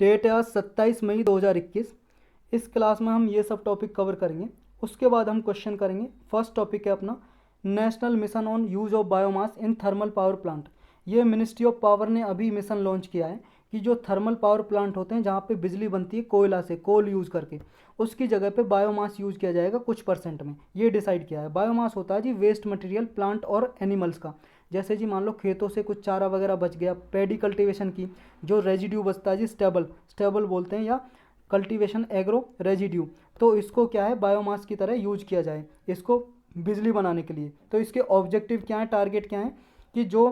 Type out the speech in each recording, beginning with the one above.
Date है आज 27 मई 2021। इस क्लास में हम ये सब टॉपिक कवर करेंगे। उसके बाद हम क्वेश्चन करेंगे। फर्स्ट टॉपिक है अपना national mission on use of biomass in thermal power plant. ये मिनिस्ट्री ऑफ पावर ने अभी मिशन लॉन्च किया है कि जो थर्मल पावर प्लांट होते हैं जहाँ पे बिजली बनती है कोयला से, कोल यूज़ करके, उसकी जगह पे बायोमास यूज़ किया जाएगा कुछ परसेंट में। ये डिसाइड किया है। बायोमास होता है जी वेस्ट मटेरियल प्लांट और एनिमल्स का। जैसे जी मान लो खेतों से कुछ चारा वगैरह बच गया, पैडी कल्टीवेशन की जो रेजिड्यू बचता है जी, स्टेबल स्टेबल बोलते हैं, या कल्टीवेशन एग्रो रेजिड्यू, तो इसको क्या है बायोमास की तरह यूज किया जाए इसको बिजली बनाने के लिए। तो इसके ऑब्जेक्टिव क्या है, टारगेट क्या है कि जो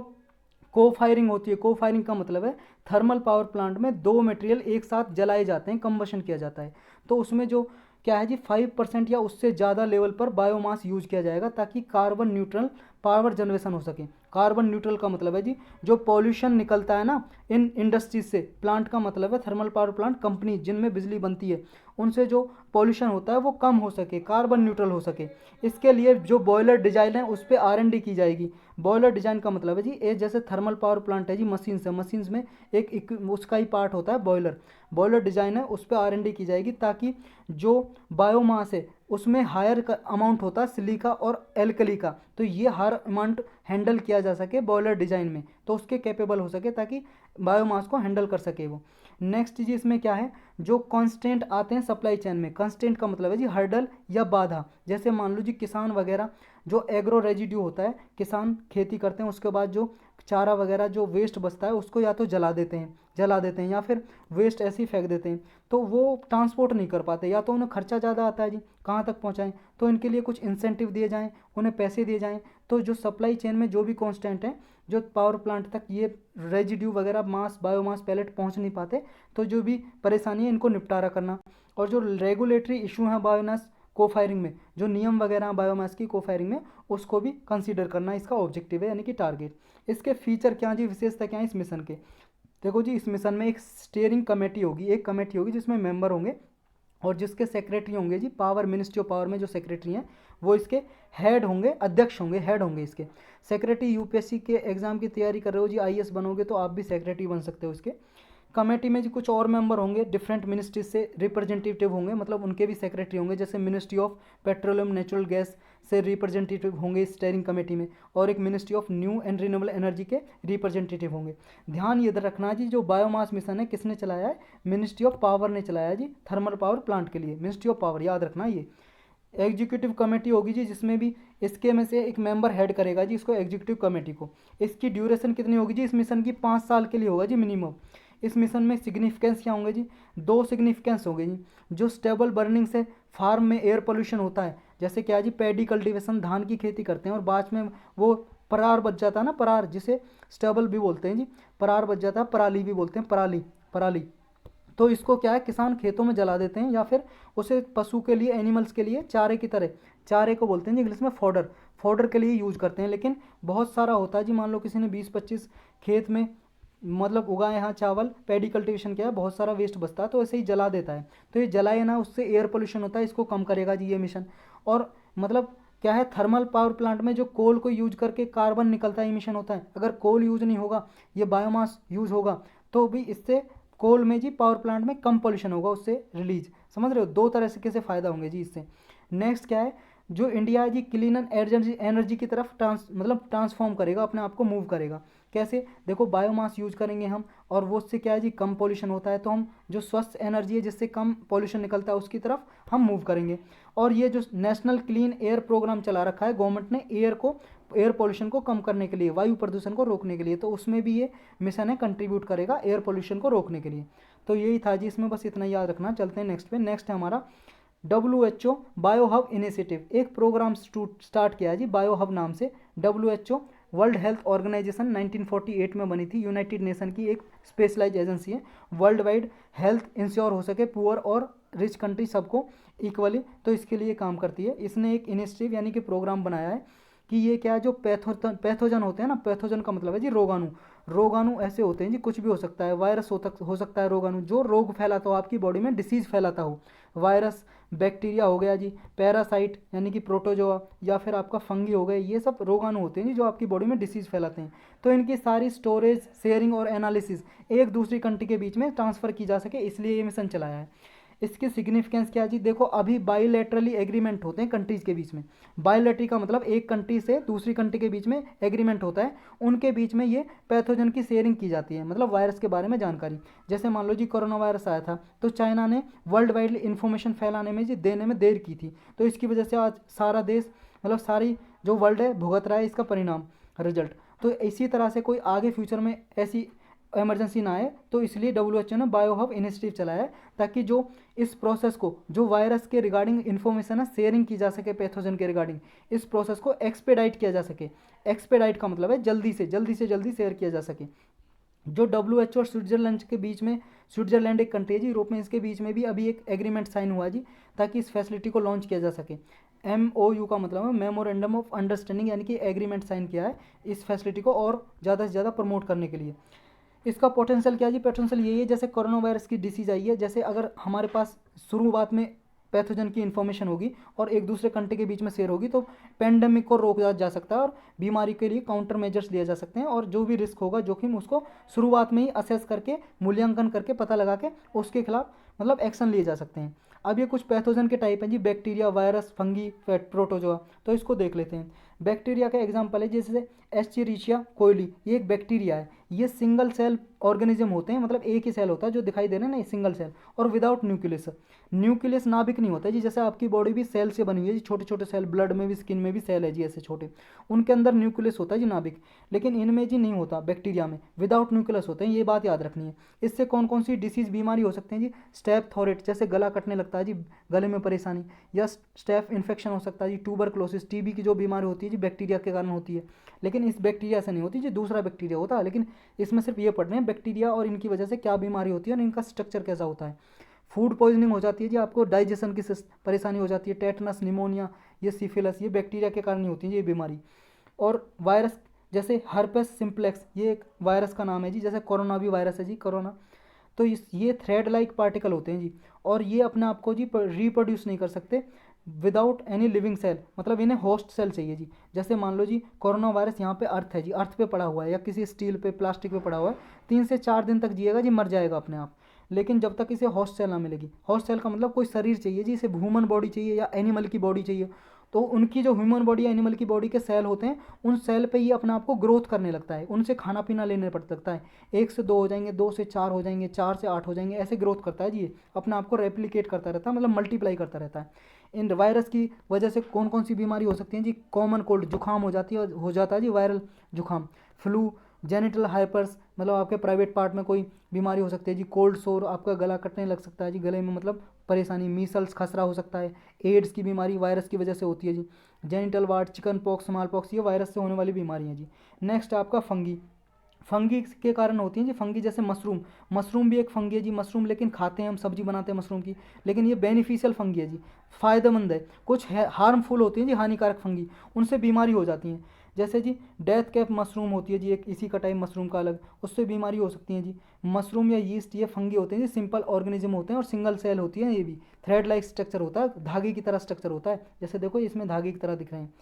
को फायरिंग होती है, को फायरिंग का मतलब है थर्मल पावर प्लांट में दो मटेरियल एक साथ जलाए जाते हैं, कंबशन किया जाता है, तो उसमें जो क्या है जी 5% या उससे ज़्यादा लेवल पर बायोमास यूज किया जाएगा ताकि कार्बन न्यूट्रल पावर जनरेशन हो सके। कार्बन न्यूट्रल का मतलब है जी जो पॉल्यूशन निकलता है ना इन इंडस्ट्रीज से, प्लांट का मतलब है थर्मल पावर प्लांट कंपनी जिनमें बिजली बनती है, उनसे जो पॉल्यूशन होता है वो कम हो सके, कार्बन न्यूट्रल हो सके। इसके लिए जो बॉयलर डिजाइन है उस पर R&D की जाएगी। बॉयलर डिजाइन का मतलब है जी ये जैसे थर्मल पावर प्लांट है जी मशीन से, मशीन्स में एक उसका ही पार्ट होता है बॉयलर। बॉयलर डिजाइन है उस पर R&D की जाएगी ताकि जो बायोमास है उसमें हायर अमाउंट होता है सिलिका और एल्कली का, तो ये हर अमाउंट हैंडल किया जा सके बॉयलर डिजाइन में, तो उसके कैपेबल हो सके ताकि बायोमास को हैंडल कर सके वो। नेक्स्ट चीज इसमें क्या है, जो कॉन्स्टेंट आते हैं सप्लाई चेन में। कॉन्स्टेंट का मतलब है जी हर्डल या बाधा। जैसे मान लो जी किसान वगैरह जो एग्रो रेजिड्यू होता है, किसान खेती करते हैं उसके बाद जो चारा वगैरह जो वेस्ट बचता है उसको या तो जला देते हैं या फिर वेस्ट ऐसे ही फेंक देते हैं, तो वो ट्रांसपोर्ट नहीं कर पाते, या तो उन्हें खर्चा ज़्यादा आता है जी कहाँ तक पहुँचाएं, तो इनके लिए कुछ इंसेंटिव दिए जाएं, उन्हें पैसे दिए जाएं। तो जो सप्लाई चेन में जो भी कांस्टेंट है जो पावर प्लांट तक ये रेजिड्यू वगैरह मास बायोमास पैलेट पहुंच नहीं पाते, तो जो भी परेशानी है इनको निपटारा करना। और जो रेगुलेटरी इशू है बायोमास को फायरिंग में, जो नियम वगैरह हैं बायोमास की को फायरिंग में, उसको भी कंसीडर करना इसका ऑब्जेक्टिव है यानी कि टारगेट। इसके फीचर क्या जी, विशेषता क्या है इस मिशन के। देखो जी इस मिशन में एक स्टीयरिंग कमेटी होगी, एक कमेटी होगी जिसमें मेंबर होंगे और जिसके सेक्रेटरी होंगे जी पावर, मिनिस्ट्री ऑफ पावर में जो सेक्रेटरी हैं वो इसके हेड होंगे, अध्यक्ष होंगे, हेड होंगे इसके। सेक्रेटरी यूपीएससी के एग्जाम की तैयारी कर रहे हो जी, आईएएस बनोगे तो आप भी सेक्रेटरी बन सकते हो इसके। कमेटी में जी कुछ और मेंबर होंगे, डिफरेंट मिनिस्ट्री से रिप्रेजेंटेटिव होंगे, मतलब उनके भी सेक्रेटरी होंगे। जैसे ministry of petroleum natural gas से रिप्रेजेंटेटिव होंगे इस स्टीयरिंग कमेटी में, और एक ministry of new and renewable energy के रिप्रेजेंटेटिव होंगे। ध्यान ये रखना जी जो बायोमास मिशन है किसने चलाया है, मिनिस्ट्री ऑफ पावर ने चलाया जी थर्मल पावर प्लांट के लिए, मिनिस्ट्री ऑफ पावर, याद रखना ये। एग्जीक्यूटिव कमेटी होगी जी जिसमें भी इसके में से एक मेंबर हेड करेगा जी इसको, एग्जीक्यूटिव कमेटी को। इसकी ड्यूरेशन कितनी होगी जी इस मिशन की, 5 साल के लिए होगा जी मिनिमम। इस मिशन में सिग्निफिकेंस क्या होंगे जी, 2 सिग्निफिकेंस होंगे जी। जो स्टेबल बर्निंग से फार्म में एयर पोल्यूशन होता है, जैसे क्या जी पैडी कल्टीवेशन, धान की खेती करते हैं और बाद में वो परार बच जाता है ना, परार जिसे स्टेबल भी बोलते हैं जी, परार बच जाता है, पराली भी बोलते हैं, पराली पराली, तो इसको क्या है किसान खेतों में जला देते हैं या फिर उसे पशु के लिए, एनिमल्स के लिए चारे की तरह, चारे को बोलते हैं जी इंग्लिश में फॉडर, फॉडर के लिए यूज करते हैं। लेकिन बहुत सारा होता है जी, मान लो किसी ने 20-25 खेत में मतलब उगाए यहाँ चावल, पैडी कल्टीवेशन किया है, बहुत सारा वेस्ट बचता है तो ऐसे ही जला देता है, तो ये जलाए ना उससे एयर पोल्यूशन होता है, इसको कम करेगा जी ये मिशन। और मतलब क्या है थर्मल पावर प्लांट में जो कोल को यूज करके कार्बन निकलता है इमिशन होता है, अगर कोल यूज नहीं होगा, ये बायोमास यूज होगा, तो भी इससे कोल में जी पावर प्लांट में कम पोल्यूशन होगा उससे रिलीज। समझ रहे हो, दो तरह से कैसे फ़ायदा होंगे जी इससे। नेक्स्ट क्या है, जो इंडिया है जी क्लीन एनर्जी एनर्जी की तरफ ट्रांसफॉर्म करेगा, अपने आप को मूव करेगा। कैसे, देखो बायोमास यूज करेंगे हम और वो उससे क्या है जी कम पोल्यूशन होता है, तो हम जो स्वस्थ एनर्जी है जिससे कम पोल्यूशन निकलता है उसकी तरफ हम मूव करेंगे। और ये जो नेशनल क्लीन एयर प्रोग्राम चला रखा है गवर्नमेंट ने एयर पोल्यूशन को कम करने के लिए, वायु प्रदूषण को रोकने के लिए, तो उसमें भी ये मिशन है कंट्रीब्यूट करेगा एयर पोल्यूशन को रोकने के लिए। तो यही था जी इसमें, बस इतना याद रखना। चलते हैं नेक्स्ट पे। नेक्स्ट है हमारा WHO बायो हब इनिशिएटिव, एक प्रोग्राम स्टार्ट किया है जी बायो हब नाम से। WHO वर्ल्ड हेल्थ ऑर्गेनाइजेशन 1948 में बनी थी, यूनाइटेड नेशन की एक स्पेशलाइज एजेंसी है, वर्ल्ड वाइड हेल्थ इंश्योर हो सके पुअर और रिच कंट्री सबको इक्वली, तो इसके लिए काम करती है। इसने एक इनिशिएटिव यानी कि प्रोग्राम बनाया है कि ये क्या है जो पैथोजन होते हैं ना, पैथोजन का मतलब है जी रोगाणु, रोगाणु ऐसे होते हैं जी, कुछ भी हो सकता है, वायरस हो सकता है रोगाणु जो रोग फैलाता हो आपकी बॉडी में, डिसीज फैलाता हो। वायरस, बैक्टीरिया हो गया जी, पैरासाइट यानी कि प्रोटोजोआ, या फिर आपका फंगी हो गए, ये सब रोगाणु होते हैं जी जो आपकी बॉडी में डिसीज फैलाते हैं। तो इनकी सारी स्टोरेज, शेयरिंग और एनालिसिस एक दूसरी कंट्री के बीच में ट्रांसफ़र की जा सके, इसलिए ये मिशन चलाया है। इसकी सिग्निफिकेंस क्या है जी, देखो अभी बाईलैटरली एग्रीमेंट होते हैं कंट्रीज़ के बीच में। बाईलैटरली का मतलब एक कंट्री से दूसरी कंट्री के बीच में एग्रीमेंट होता है, उनके बीच में ये पैथोजन की शेयरिंग की जाती है, मतलब वायरस के बारे में जानकारी। जैसे मान लो जी कोरोना वायरस आया था तो चाइना ने वर्ल्ड वाइड इन्फॉर्मेशन फैलाने में जी देने में देर की थी, तो इसकी वजह से आज सारा देश, मतलब सारी जो वर्ल्ड है भुगत रहा है इसका परिणाम, रिजल्ट। तो इसी तरह से कोई आगे फ्यूचर में ऐसी इमरजेंसी ना आए, तो इसलिए WHO ने बायो हब इनिशिएटिव चलाया है, ताकि जो इस प्रोसेस को, जो वायरस के रिगार्डिंग इन्फॉर्मेशन है शेयरिंग की जा सके पैथोजन के रिगार्डिंग, इस प्रोसेस को एक्सपेडाइट किया जा सके। एक्सपेडाइट का मतलब है जल्दी से जल्दी शेयर किया जा सके। जो WHO और स्विट्जरलैंड के बीच में, स्विट्जरलैंड एक कंट्री है जी यूरोप में, इसके बीच में भी अभी एक एग्रीमेंट साइन हुआ जी, ताकि इस फैसिलिटी को लॉन्च किया जा सके। MOU का मतलब है मेमोरेंडम ऑफ अंडरस्टैंडिंग, यानी कि एग्रीमेंट साइन किया है इस फैसिलिटी को और ज़्यादा से ज़्यादा प्रमोट करने के लिए। इसका पोटेंशियल क्या है जी, पोटेंशियल यही है, जैसे कोरोना वायरस की डिसीज़ आई है, जैसे अगर हमारे पास शुरुआत में पैथोजन की इन्फॉर्मेशन होगी और एक दूसरे कंट्री के बीच में शेयर होगी, तो पेंडेमिक को रोका जा सकता है और बीमारी के लिए काउंटर मेजर्स लिए जा सकते हैं, और जो भी रिस्क होगा, जोखिम, उसको शुरुआत में ही असेस करके, मूल्यांकन करके, पता लगा के उसके खिलाफ मतलब एक्शन लिए जा सकते हैं। अब ये कुछ पैथोजन के टाइप हैं जी, बैक्टीरिया, वायरस, फंगी, प्रोटोजोआ, तो इसको देख लेते हैं। बैक्टीरिया का एग्जाम्पल है जैसे एस्चेरिचिया कोयली, ये एक बैक्टीरिया है। ये सिंगल सेल ऑर्गेनिज्म होते हैं, मतलब एक ही सेल होता है जो दिखाई दे रहे हैं ना, सिंगल सेल, और विदाउट न्यूक्लियस। न्यूक्लियस नाभिक नहीं होता जी, जैसे आपकी बॉडी भी सेल से बनी हुई है जी, छोटे छोटे सेल, ब्लड में भी, स्किन में भी सेल है जी ऐसे छोटे, उनके अंदर न्यूक्लियस होता है जी नाभिक, लेकिन इनमें जी नहीं होता, बैक्टीरिया में विदाउट न्यूक्लियस होते हैं, ये बात याद रखनी है। इससे कौन कौन सी डिसीज़, बीमारी हो सकते हैं जी, स्टेप थॉरेट, जैसे गला कटने लगता है जी, गले में परेशानी, या स्टेफ इन्फेक्शन हो सकता है जी, ट्यूबरक्लोसिस, TB की जो बीमारी होती है जी बैक्टीरिया के कारण होती है, लेकिन इस बैक्टीरिया से नहीं होती जी, दूसरा बैक्टीरिया होता है, लेकिन इसमें सिर्फ ये पढ़ रहे हैं बैक्टीरिया और इनकी वजह से क्या बीमारी होती है और इनका स्ट्रक्चर कैसा होता है। फूड पॉइजनिंग हो जाती है जी, आपको डाइजेशन की परेशानी हो जाती है, टेटनस, निमोनिया, ये सिफिलिस, ये बैक्टीरिया के कारण ही होती है ये बीमारी। और वायरस जैसे हर्पेस सिम्प्लेक्स, ये एक वायरस का नाम है जी, जैसे कोरोना भी वायरस है जी, कोरोना, तो ये थ्रेड लाइक पार्टिकल होते हैं जी, और ये अपने आप को जी रिप्रोड्यूस नहीं कर सकते विदाउट एनी लिविंग सेल, मतलब इन्हें होस्ट सेल चाहिए जी। जैसे मान लो जी कोरोना वायरस यहाँ पे अर्थ है जी, अर्थ पे पड़ा हुआ है या किसी स्टील पे, प्लास्टिक पे पड़ा हुआ है, 3 से 4 दिन तक जिएगा जी, मर जाएगा अपने आप, लेकिन जब तक इसे होस्ट सेल ना मिलेगी। होस्ट सेल का मतलब कोई शरीर चाहिए जी, इसे ह्यूमन बॉडी चाहिए या एनिमल की बॉडी चाहिए, तो उनकी जो ह्यूमन बॉडी या एनिमल की बॉडी के सेल होते हैं, उन सेल पे ये अपने आप को ग्रोथ करने लगता है, उनसे खाना पीना लेने पड़ सकता है, 1 से 2 हो जाएंगे, 2 से 4 हो जाएंगे, 4 से 8 हो जाएंगे, ऐसे ग्रोथ करता है जी, ये अपने आप को रेप्लिकेट करता रहता है, मतलब मल्टीप्लाई करता रहता है। इन वायरस की वजह से कौन कौन सी बीमारी हो सकती है जी, कॉमन कोल्ड, जुकाम हो जाती है, हो जाता है जी वायरल जुकाम, फ्लू, जेनिटल हाइपर्स, मतलब आपके प्राइवेट पार्ट में कोई बीमारी हो सकती है जी, कोल्ड सोर, आपका गला कटने लग सकता है जी, गले में मतलब परेशानी, मीसल्स, खसरा हो सकता है, एड्स की बीमारी वायरस की वजह से होती है जी, genital wart, chicken pox, small pox, ये वायरस से होने वाली बीमारी है जी। नेक्स्ट आपका फंगी, फंगी के कारण होती हैं जी, फंगी जैसे मशरूम, मशरूम भी एक फंगी है जी, मशरूम लेकिन खाते हैं हम, सब्जी बनाते हैं मशरूम की, लेकिन ये बेनिफिशियल फंगी है जी, फ़ायदेमंद है। कुछ है हार्मफुल होती हैं जी, हानिकारक फंगी, उनसे बीमारी हो जाती हैं, जैसे जी डेथ कैप मशरूम होती है जी, एक इसी का टाइप मशरूम का अलग, उससे बीमारी हो सकती है जी। मशरूम या यीस्ट, ये फंगी होते हैं जी, सिंपल ऑर्गेनिज्म होते हैं और सिंगल सेल होती है, ये भी थ्रेड लाइक स्ट्रक्चर होता है, धागे की तरह स्ट्रक्चर होता है, जैसे देखो इसमें धागे की तरह दिख रहे हैं।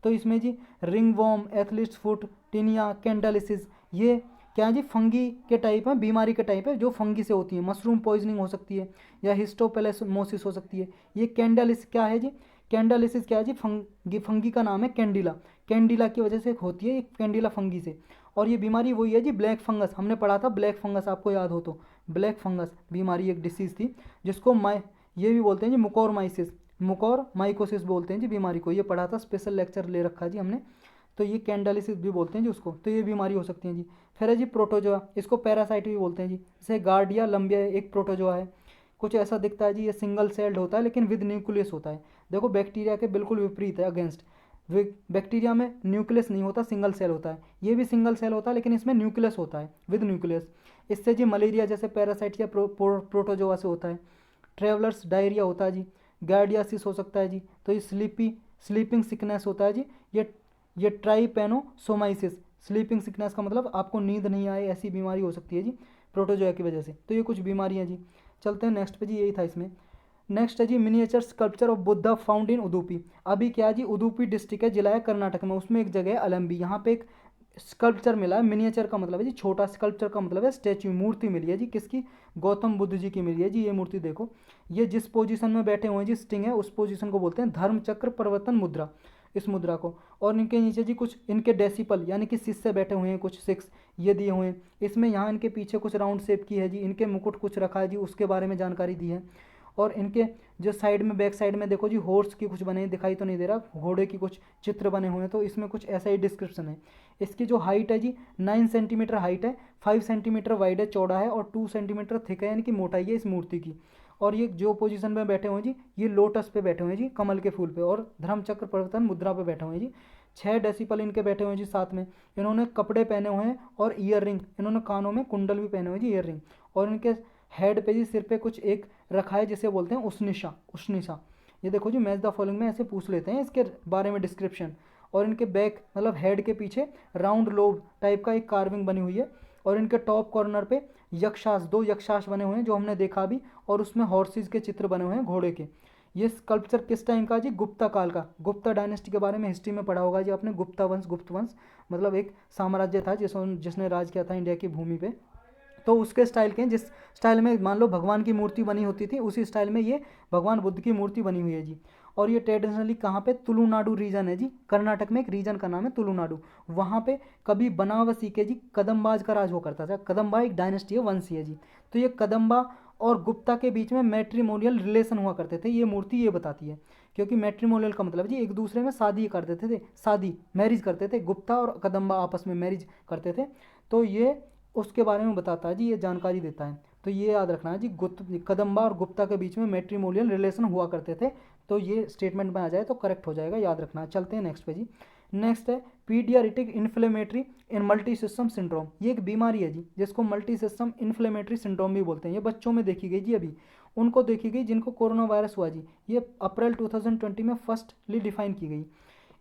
तो इसमें जी ringworm, athlete's foot, tinea, candidiasis, ये क्या है जी, फंगी के टाइप है, बीमारी के टाइप है जो फंगी से होती है। मशरूम पॉइजनिंग हो सकती है या हिस्टोपेलेमोसिस हो सकती है। ये कैंडालिस क्या है जी, कैंडालिसिस क्या है जी, फंगी का नाम है कैंडिला, कैंडिला की वजह से होती है, कैंडिला फंगी से। और ये बीमारी वही है जी, ब्लैक फंगस, हमने पढ़ा था ब्लैक फंगस, आपको याद हो तो, ब्लैक फंगस बीमारी एक डिसीज़ थी, जिसको ये भी बोलते हैं जी मुकोरमाइसिस, मुकोर माइकोसिस बोलते हैं जी बीमारी को, ये पढ़ा था, स्पेशल लेक्चर ले रखा है जी हमने। तो ये कैंडालिसिस भी बोलते हैं जी उसको, तो ये बीमारी हो सकती है जी। फिर है जी प्रोटोजोआ, इसको पैरासाइट भी बोलते हैं जी, जैसे गार्डिया लंबिया एक प्रोटोजोआ है, कुछ ऐसा दिखता है जी, ये सिंगल सेल्ड होता है लेकिन विद न्यूक्लियस होता है। देखो बैक्टीरिया के बिल्कुल विपरीत है, अगेंस्ट। बैक्टीरिया में न्यूक्लियस नहीं होता, सिंगल सेल होता है, ये भी सिंगल सेल होता है लेकिन इसमें न्यूक्लियस होता है, विद न्यूक्लियस। इससे जी मलेरिया जैसे पैरासाइट या प्रोटोजोआ से होता है। ट्रेवलर्स डायरिया होता है जी, गार्डियासिस हो सकता है जी, तो ये स्लीपिंग सिकनेस होता है जी, ये ट्राइपेनोसोमाइसिस, स्लीपिंग सिकनेस का मतलब आपको नींद नहीं आए, ऐसी बीमारी हो सकती है जी प्रोटोजोआ की वजह से। तो ये कुछ बीमारियाँ जी। चलते हैं नेक्स्ट पे जी, यही था इसमें। नेक्स्ट है जी miniature sculpture of Buddha found in Udupi. अभी क्या है जी, उडुपी डिस्ट्रिक्ट है, जिला है कर्नाटक में, उसमें एक जगह है अलंबी, यहाँ पे एक स्कल्पचर मिला है। मिनिएचर का मतलब है जी छोटा, स्कल्पचर का मतलब है स्टैच्यू, मूर्ति मिली है जी। किसकी? गौतम बुद्ध जी की मिली है जी ये मूर्ति। देखो ये जिस पोजीशन में बैठे हुए हैं जी, स्टिंग है, उस पोजीशन को बोलते हैं धर्म चक्र प्रवर्तन मुद्रा, इस मुद्रा को। और इनके नीचे जी कुछ इनके डेसिपल यानी कि शिष्य बैठे हुए हैं, कुछ सिक्स ये दिए हुए हैं। इसमें यहाँ इनके पीछे कुछ राउंड शेप की है जी, इनके मुकुट कुछ रखा है जी, उसके बारे में जानकारी दी है। और इनके जो साइड में, बैक साइड में देखो जी, हॉर्स की कुछ बने, दिखाई तो नहीं दे रहा, घोड़े की कुछ चित्र बने हुए हैं। तो इसमें कुछ ऐसा ही डिस्क्रिप्शन है। इसकी जो हाइट है जी 9 सेंटीमीटर हाइट है, 5 सेंटीमीटर वाइड है, चौड़ा है, और 2 सेंटीमीटर थिक है, यानी कि मोटाई है इस मूर्ति की। और ये जो पोजीशन में बैठे हुए हैं जी, ये लोटस पे बैठे हुए हैं जी, कमल के फूल पे, और धर्मचक्र प्रवर्तन मुद्रा पे बैठे हुए हैं जी। 6 डेसिपल इनके बैठे हुए हैं जी साथ में। इन्होंने कपड़े पहने हुए हैं और ईयर रिंग, इन्होंने कानों में कुंडल भी पहने हुए हैं जी, ईयर रिंग। और इनके हेड पे जी, सिर पे कुछ एक रखा है जिसे बोलते हैं उष्णिशा, उष्णिशा। ये देखो जी, मैच द फॉलोइंग में ऐसे पूछ लेते हैं इसके बारे में डिस्क्रिप्शन। और इनके बैक मतलब हेड के पीछे राउंड लोब टाइप का एक कार्विंग बनी हुई है। और इनके टॉप कॉर्नर पे यक्षास, 2 यक्षास बने हुए हैं जो हमने देखा अभी, और उसमें हॉर्सेज के चित्र बने हुए हैं, घोड़े के। ये स्कल्पचर किस टाइम का जी? गुप्ता काल का। गुप्ता डायनेस्टी के बारे में हिस्ट्री में पढ़ा होगा जी आपने, गुप्ता वंश, गुप्त वंश मतलब एक साम्राज्य था जिसने राज किया था इंडिया की भूमि पे। तो उसके स्टाइल के, जिस स्टाइल में मान लो भगवान की मूर्ति बनी होती थी, उसी स्टाइल में ये भगवान बुद्ध की मूर्ति बनी हुई है जी। और ये ट्रेडिशनली कहाँ पे? तुलुनाडु रीजन है जी, कर्नाटक में एक रीजन का नाम है तुलुनाडु। वहाँ पे कभी बनावसी के जी कदम्बाज का राज हुआ करता था। कदम्बा एक डायनेस्टी है, वंश है जी। तो ये कदम्बा और गुप्ता के बीच में मैट्रिमोनियल रिलेशन हुआ करते थे, ये मूर्ति ये बताती है। क्योंकि मैट्रिमोनियल का मतलब जी एक दूसरे में शादी कर देते थे, शादी मैरिज करते थे, गुप्ता और कदम्बा आपस में मैरिज करते थे। तो ये उसके बारे में बताता है जी, ये जानकारी देता है। तो ये याद रखना है जी, कदम्बा और गुप्ता के बीच में मैट्रिमोनियल रिलेशन हुआ करते थे। तो ये स्टेटमेंट में आ जाए तो करेक्ट हो जाएगा, याद रखना है। चलते हैं नेक्स्ट पे जी। नेक्स्ट है पीडियाट्रिक इन्फ्लेमेटरी इन मल्टी सिस्टम सिंड्रोम। ये एक बीमारी है जी जिसको मल्टी सिस्टम इन्फ्लेमेटरी सिंड्रोम भी बोलते हैं। ये बच्चों में देखी गई जी, अभी उनको देखी गई जिनको कोरोना वायरस हुआ जी। ये अप्रैल 2020 में फर्स्टली डिफाइन की गई।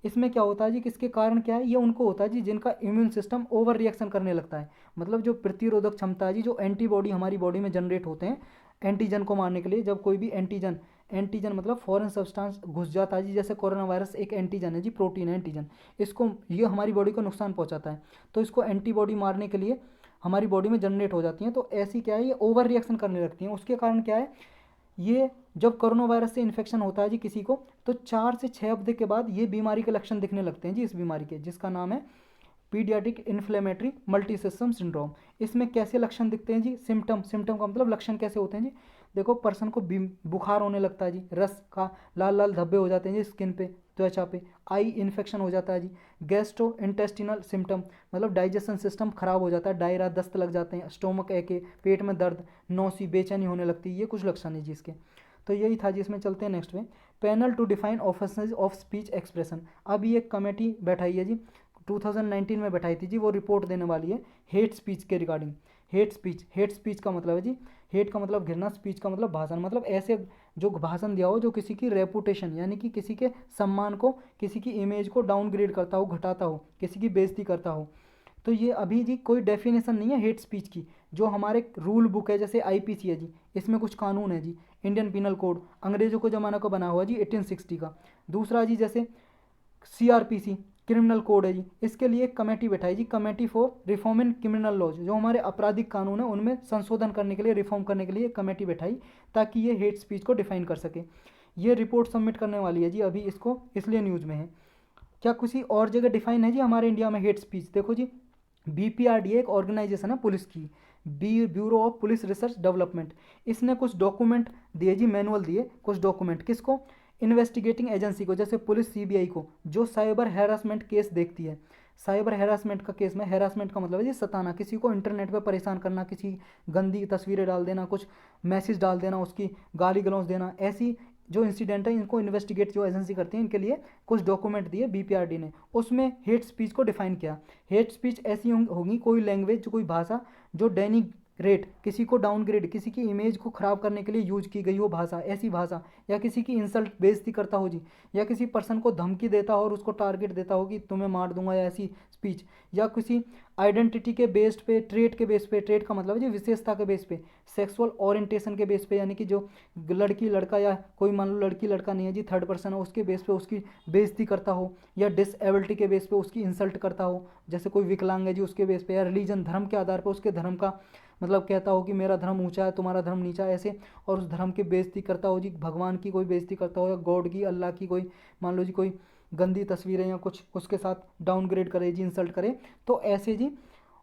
इसमें क्या होता है जी, किसके कारण क्या है? ये उनको होता है जी जिनका इम्यून सिस्टम ओवर रिएक्शन करने लगता है। मतलब जो प्रतिरोधक क्षमता है जी, जो एंटीबॉडी हमारी बॉडी में जनरेट होते हैं एंटीजन को मारने के लिए। जब कोई भी एंटीजन, एंटीजन मतलब फॉरेन सब्सटेंस घुस जाता है जी, जैसे कोरोना वायरस एक एंटीजन है जी, प्रोटीन है एंटीजन, इसको ये हमारी बॉडी को नुकसान पहुंचाता है। तो इसको एंटीबॉडी मारने के लिए हमारी बॉडी में जनरेट हो जाती हैं। तो ऐसी क्या है, ये ओवर रिएक्शन करने लगती हैं। उसके कारण क्या है, ये जब कोरोना वायरस से इन्फेक्शन होता है जी किसी को, तो 4 से 6 हफ्ते के बाद ये बीमारी के लक्षण दिखने लगते हैं जी, इस बीमारी के, जिसका नाम है paediatric inflammatory multi system syndrome. इसमें कैसे लक्षण दिखते हैं जी? सिम्टम, सिम्टम का मतलब लक्षण कैसे होते हैं जी? देखो पर्सन को बुखार होने लगता है जी, रस का लाल लाल धब्बे हो जाते हैं जी स्किन पे, त्वचा पे। आई इन्फेक्शन हो जाता है जी। गैस्ट्रो इंटेस्टिनल सिम्टम मतलब डाइजेशन सिस्टम खराब हो जाता है, डायरा, दस्त लग जाते हैं, स्टोमक एके, पेट में दर्द, नौसी, बेचैनी होने लगती है। ये कुछ लक्षण है जी इसके। तो यही था जी। इसमें चलते हैं नेक्स्ट में, panel to define offences of speech expression. अभी एक कमेटी बैठाई है जी, 2019 में बैठाई थी जी, वो रिपोर्ट देने वाली है हेट स्पीच के regarding. Hate speech, hate speech का मतलब है जी, हेट का मतलब घृणा, स्पीच का मतलब भाषण, मतलब ऐसे जो भाषण दिया हो जो किसी की रेपुटेशन यानी कि किसी के सम्मान को, किसी की इमेज को डाउनग्रेड करता हो, घटाता हो, किसी की बेइज्जती करता हो। तो ये अभी जी कोई डेफिनेशन नहीं है हेट स्पीच की। जो हमारे रूल बुक है जैसे आईपीसी है जी, इसमें कुछ कानून है जी, इंडियन पिनल कोड अंग्रेजों को ज़माना का बना हुआ जी 1860 का। दूसरा जी जैसे सीआरपीसी क्रिमिनल कोड है जी, इसके लिए एक कमेटी बैठाई जी, committee for reform in criminal laws. जो हमारे आपराधिक कानून है उनमें संशोधन करने के लिए, रिफॉर्म करने के लिए एक कमेटी बैठाई ताकि ये हेट स्पीच को डिफाइन कर सके। ये रिपोर्ट सबमिट करने वाली है जी अभी, इसको इसलिए न्यूज़ में है। क्या किसी और जगह डिफाइन है जी हमारे इंडिया में हेट स्पीच? देखो जी, बीपीआरडीए एक ऑर्गेनाइजेशन है पुलिस की, bureau of police research development. इसने कुछ डॉक्यूमेंट दिए जी, मैनुअल दिए कुछ डॉक्यूमेंट, किसको? इन्वेस्टिगेटिंग एजेंसी को, जैसे पुलिस सीबीआई को, जो साइबर हैरासमेंट केस देखती है। साइबर हैरासमेंट का केस में, हैरासमेंट का मतलब है जी सताना, किसी को इंटरनेट पर परेशान करना, किसी गंदी तस्वीरें डाल देना, कुछ मैसेज डाल देना, उसकी गाली गलौज देना, ऐसी जो इंसिडेंट है इनको इन्वेस्टिगेट जो एजेंसी करती है, इनके लिए कुछ डॉक्यूमेंट दिए बीपीआरडी ने। उसमें हेट स्पीच को डिफाइन किया। हेट स्पीच ऐसी होगी कोई लैंग्वेज, कोई भाषा जो रेट, किसी को डाउनग्रेड, किसी की इमेज को ख़राब करने के लिए यूज की गई हो भाषा, ऐसी भाषा, या किसी की इंसल्ट बेइज्जती करता हो जी, या किसी पर्सन को धमकी देता हो और उसको टारगेट देता हो कि तुम्हें मार दूंगा, या ऐसी स्पीच, या किसी आइडेंटिटी के बेस्ड पे, ट्रेट के बेस पे, ट्रेट का मतलब है जी विशेषता के बेस पे, सेक्सुअल ओरिएंटेशन के बेस पे, यानी कि जो लड़की लड़का या कोई मान लो लड़की लड़का नहीं है जी, थर्ड पर्सन है, उसके बेस पे उसकी बेइज्जती करता हो, या डिसेबिलिटी के बेस पे उसकी इंसल्ट करता हो, जैसे कोई विकलांग है जी उसके बेस पे, या रिलीजन धर्म के आधार पर उसके धर्म का मतलब कहता हो कि मेरा धर्म ऊंचा है तुम्हारा धर्म नीचा है ऐसे, और उस धर्म की बेइज्जती करता हो जी, भगवान की कोई बेइज्जती करता हो, या गॉड की, अल्लाह की कोई मान लो जी कोई गंदी तस्वीरें या कुछ उसके साथ डाउनग्रेड करे जी, इंसल्ट करे, तो ऐसे जी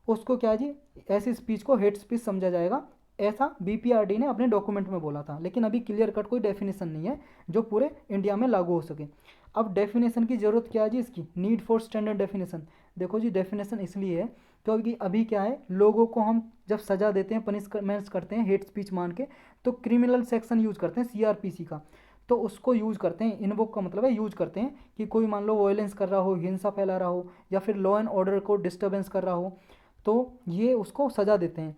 उसको क्या जी, ऐसी स्पीच को हेट स्पीच समझा जाएगा। ऐसा बीपीआरडी ने अपने डॉक्यूमेंट में बोला था, लेकिन अभी क्लियर कट कोई डेफिनेशन नहीं है जो पूरे इंडिया में लागू हो सके। अब डेफिनेशन की ज़रूरत क्या है जी, इसकी नीड फॉर स्टैंडर्ड डेफिनेशन। देखो जी डेफिनेशन इसलिए है क्योंकि अभी क्या है, लोगों को हम जब सज़ा देते हैं, पनिशमेंट्स करते हैं हेट स्पीच मान के, तो क्रिमिनल सेक्शन यूज़ करते हैं सीआरपीसी का, तो उसको यूज़ करते हैं, इनवोक का मतलब है यूज़ करते हैं कि कोई मान लो वायलेंस कर रहा हो, हिंसा फैला रहा हो, या फिर लॉ एंड ऑर्डर को डिस्टर्बेंस कर रहा हो, तो ये उसको सज़ा देते हैं।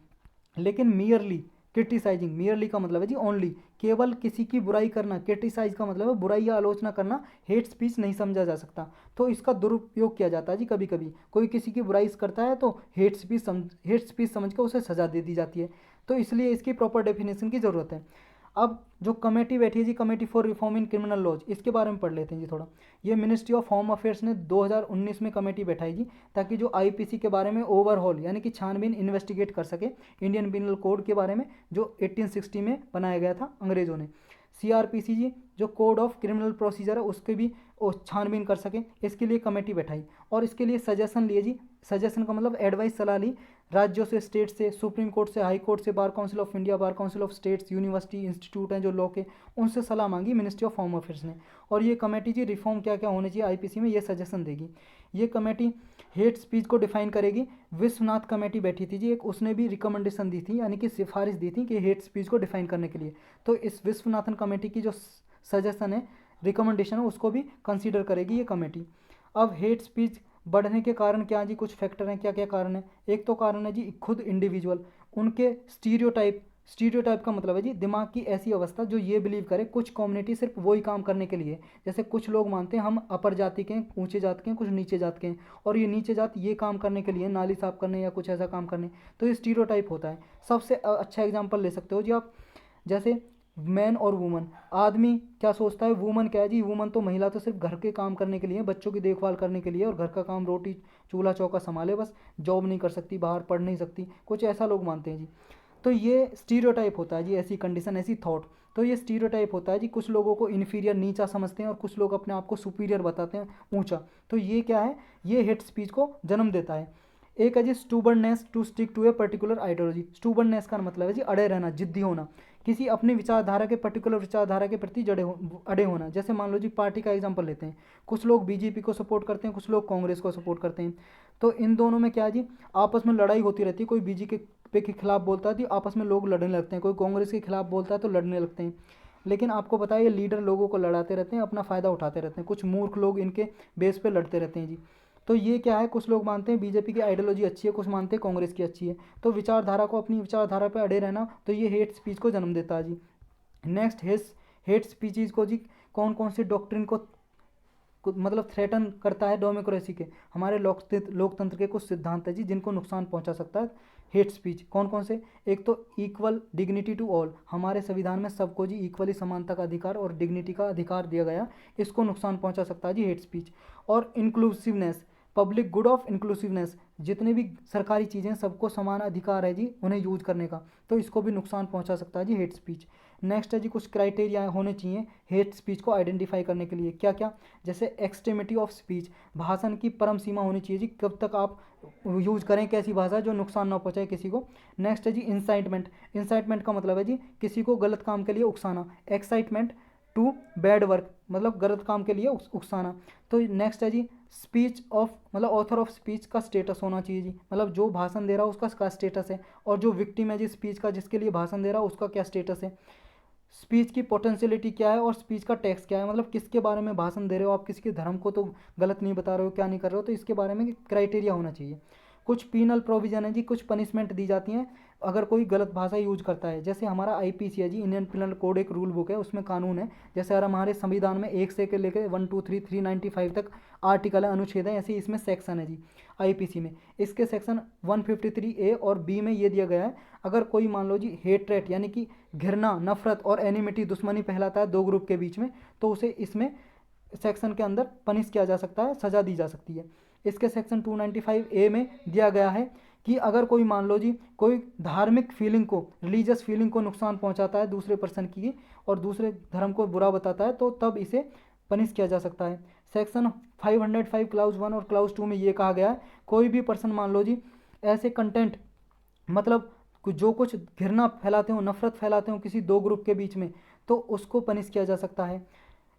लेकिन मियरली क्रिटिसाइजिंग, मियरली का मतलब है जी ओनली, केवल किसी की बुराई करना, क्रिटिसाइज का मतलब है बुराई या आलोचना करना, हेट स्पीच नहीं समझा जा सकता। तो इसका दुरुपयोग किया जाता है जी, कभी कभी कोई किसी की बुराई करता है तो हेट स्पीच समझ के उसे सज़ा दे दी जाती है, तो इसलिए इसकी प्रॉपर डेफिनेशन की ज़रूरत है। अब जो कमेटी बैठी है जी, committee for reform in criminal laws, इसके बारे में पढ़ लेते हैं जी थोड़ा। ये मिनिस्ट्री ऑफ होम अफेयर्स ने 2019 में कमेटी बैठाई जी, ताकि जो आईपीसी के बारे में ओवरहॉल यानी कि छानबीन इन्वेस्टिगेट कर सके, इंडियन पिनल कोड के बारे में जो 1860 में बनाया गया था अंग्रेज़ों ने। सीआरपीसी जी जो कोड ऑफ क्रिमिनल प्रोसीजर है उसके भी छानबीन कर सके, इसके लिए कमेटी बैठाई, और इसके लिए सजेशन लिए जी, सजेशन का मतलब एडवाइस, सलाह ली राज्यों से, स्टेट से, सुप्रीम कोर्ट से, हाई कोर्ट से, bar council of India, bar council of states, university, institute हैं जो लॉ के, उनसे सलाह मांगी मिनिस्ट्री ऑफ होम अफेयर्स ने। और ये कमेटी जी रिफॉर्म क्या क्या होने चाहिए आईपीसी में, ये सजेशन देगी। ये कमेटी हेट स्पीच को डिफाइन करेगी। विश्वनाथ कमेटी बैठी थी जी एक, उसने भी रिकमेंडेशन दी थी, यानी कि सिफारिश दी थी कि हेट स्पीच को डिफाइन करने के लिए। तो इस विश्वनाथन कमेटी की जो सजेशन है, रिकमेंडेशन है, उसको भी कंसीडर करेगी ये कमेटी। अब हेट स्पीच बढ़ने के कारण क्या जी, कुछ फैक्टर हैं, क्या क्या कारण है। एक तो कारण है जी खुद इंडिविजुअल, उनके स्टीरियोटाइप, स्टीरियोटाइप का मतलब है जी दिमाग की ऐसी अवस्था जो ये बिलीव करे कुछ कम्युनिटी सिर्फ वही काम करने के लिए, जैसे कुछ लोग मानते हैं हम अपर जाति के हैं, ऊंचे जात के हैं, कुछ नीचे जात के हैं, और ये नीचे जात ये काम करने के लिए, नाली साफ करने या कुछ ऐसा काम करने, तो ये स्टीरियोटाइप होता है। सबसे अच्छा एग्जाम्पल ले सकते हो जी आप, जैसे मैन और वुमन। आदमी क्या सोचता है, वुमन क्या है जी, वुमन तो महिला तो सिर्फ घर के काम करने के लिए, बच्चों की देखभाल करने के लिए, और घर का काम रोटी चूल्हा चौका संभाले बस, जॉब नहीं कर सकती, बाहर पढ़ नहीं सकती, कुछ ऐसा लोग मानते हैं जी। तो ये स्टीरियोटाइप होता है जी, ऐसी कंडीशन, ऐसी थॉट। तो ये स्टीरियोटाइप होता है जी, कुछ लोगों को इन्फीरियर नीचा समझते हैं और कुछ लोग अपने आप को सुपीरियर बताते हैं, ऊंचा। तो ये क्या है, ये हेट स्पीच को जन्म देता है। एक है जी stubbornness to stick to a particular ideology. Stubbornness का मतलब है जी अड़े रहना, जिद्दी होना, किसी अपनी विचारधारा के, पर्टिकुलर विचारधारा के प्रति अड़े होना। जैसे मान लो जी पार्टी का एग्जांपल लेते हैं, कुछ लोग बीजेपी को सपोर्ट करते हैं, कुछ लोग कांग्रेस को सपोर्ट करते हैं, तो इन दोनों में क्या है जी, आपस में लड़ाई होती रहती है। कोई बीजेपी के खिलाफ बोलता है तो आपस में लोग लड़ने लगते हैं, कोई कांग्रेस के खिलाफ बोलता है तो लड़ने लगते हैं। लेकिन आपको पता है ये लीडर लोगों को लड़ाते रहते हैं, अपना फ़ायदा उठाते रहते हैं, कुछ मूर्ख लोग इनके बेस पे लड़ते रहते हैं जी। तो ये क्या है, कुछ लोग मानते हैं बीजेपी की आइडियोलॉजी अच्छी है, कुछ मानते हैं कांग्रेस की अच्छी है, तो विचारधारा को, अपनी विचारधारा पे अड़े रहना, तो ये हेट स्पीच को जन्म देता है जी। नेक्स्ट हेट स्पीचीज़ को जी कौन कौन सी डॉक्ट्रिन को मतलब थ्रेटन करता है, डेमोक्रेसी के, हमारे लोकतंत्र के कुछ सिद्धांत है जी जिनको नुकसान पहुंचा सकता है हेट स्पीच। कौन कौन से, एक तो इक्वल डिग्निटी टू ऑल, हमारे संविधान में सबको जी इक्वली समानता का अधिकार और डिग्निटी का अधिकार दिया गया, इसको नुकसान पहुंचा सकता है जी हेट स्पीच। और inclusiveness, public good of inclusiveness, जितने भी सरकारी चीज़ें सबको समान अधिकार है जी उन्हें यूज करने का, तो इसको भी नुकसान पहुंचा सकता है जी हेट स्पीच। नेक्स्ट है जी कुछ क्राइटेरिया होने चाहिए हेट स्पीच को आइडेंटिफाई करने के लिए, क्या क्या, जैसे एक्सट्रीमिटी ऑफ स्पीच, भाषण की परम सीमा होनी चाहिए जी, कब तक आप यूज करें कैसी भाषा जो नुकसान ना पहुंचाए किसी को। नेक्स्ट है जी इंसाइटमेंट, इंसाइटमेंट का मतलब है जी किसी को गलत काम के लिए उकसाना, एक्साइटमेंट टू बैड वर्क मतलब गलत काम के लिए उकसाना। तो नेक्स्ट है जी स्पीच ऑफ मतलब ऑथर ऑफ स्पीच का स्टेटस होना चाहिए जी, मतलब जो भाषण दे रहा है उसका स्टेटस है, और जो विक्टिम है जी स्पीच का, जिसके लिए भाषण दे रहा है, उसका क्या स्टेटस है। स्पीच की पोटेंशियलिटी क्या है और स्पीच का टैक्स क्या है, मतलब किसके बारे में भाषण दे रहे हो आप, किसके धर्म को तो गलत नहीं बता रहे हो, क्या नहीं कर रहे हो, तो इसके बारे में क्राइटेरिया होना चाहिए। कुछ पीनल प्रोविजन है जी, कुछ पनिशमेंट दी जाती हैं अगर कोई गलत भाषा यूज करता है, जैसे हमारा आईपीसी है जी, इंडियन पिनल कोड एक रूल बुक है, उसमें कानून है, जैसे अगर हमारे संविधान में 1 से लेकर 1 2 3 395 तक आर्टिकल है, अनुच्छेद है, ऐसे ही इसमें सेक्शन है जी आईपीसी में। इसके सेक्शन 153A और बी में ये दिया गया है, अगर कोई मान लो जी हेट्रेट यानी कि घृणा, नफरत और एनिमिटी, दुश्मनी फैलाता है दो ग्रुप के बीच में, तो उसे इसमें सेक्शन के अंदर पनिश किया जा सकता है, सजा दी जा सकती है। इसके सेक्शन 295A में दिया गया है कि अगर कोई मान लो जी कोई धार्मिक फीलिंग को, रिलीजियस फीलिंग को नुकसान पहुंचाता है दूसरे पर्सन की और दूसरे धर्म को बुरा बताता है, तो तब इसे पनिश किया जा सकता है। सेक्शन 505 क्लाउज 1 और क्लाउज 2 में ये कहा गया है, कोई भी पर्सन मान लो जी ऐसे कंटेंट, मतलब जो कुछ घृणा फैलाते हो, नफरत फैलाते हो किसी दो ग्रुप के बीच में, तो उसको पनिश किया जा सकता है।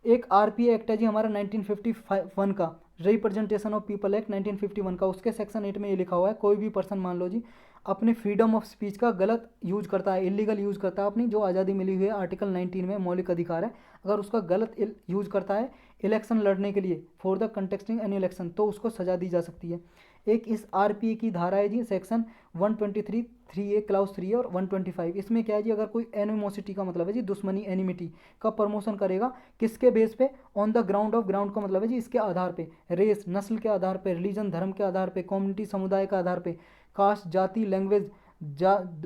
एक आरपीए एक्ट है जी हमारा 1951 का, रिप्रेजेंटेशन ऑफ पीपल एक्ट 1951 का, उसके सेक्शन 8 में ये लिखा हुआ है, कोई भी पर्सन मान लो जी अपने फ्रीडम ऑफ स्पीच का गलत यूज करता है, इलीगल यूज करता है, अपनी जो आज़ादी मिली हुई है आर्टिकल 19 में मौलिक अधिकार है, अगर उसका गलत यूज करता है इलेक्शन लड़ने के लिए, for the contesting an election, तो उसको सजा दी जा सकती है। एक इस आरपीए की धारा है जी सेक्शन 123 3A क्लाउज 3 और 125। इसमें क्या है जी, अगर कोई एनिमोसिटी का मतलब है जी दुश्मनी, एनिमिटी का प्रमोशन करेगा, किसके बेस पे, on the ground of, ground का मतलब है जी इसके आधार पे, रेस, नस्ल के आधार पे, रिलीजन, धर्म के आधार पे, कम्युनिटी, समुदाय के आधार पे, कास्ट, जाति, लैंग्वेज,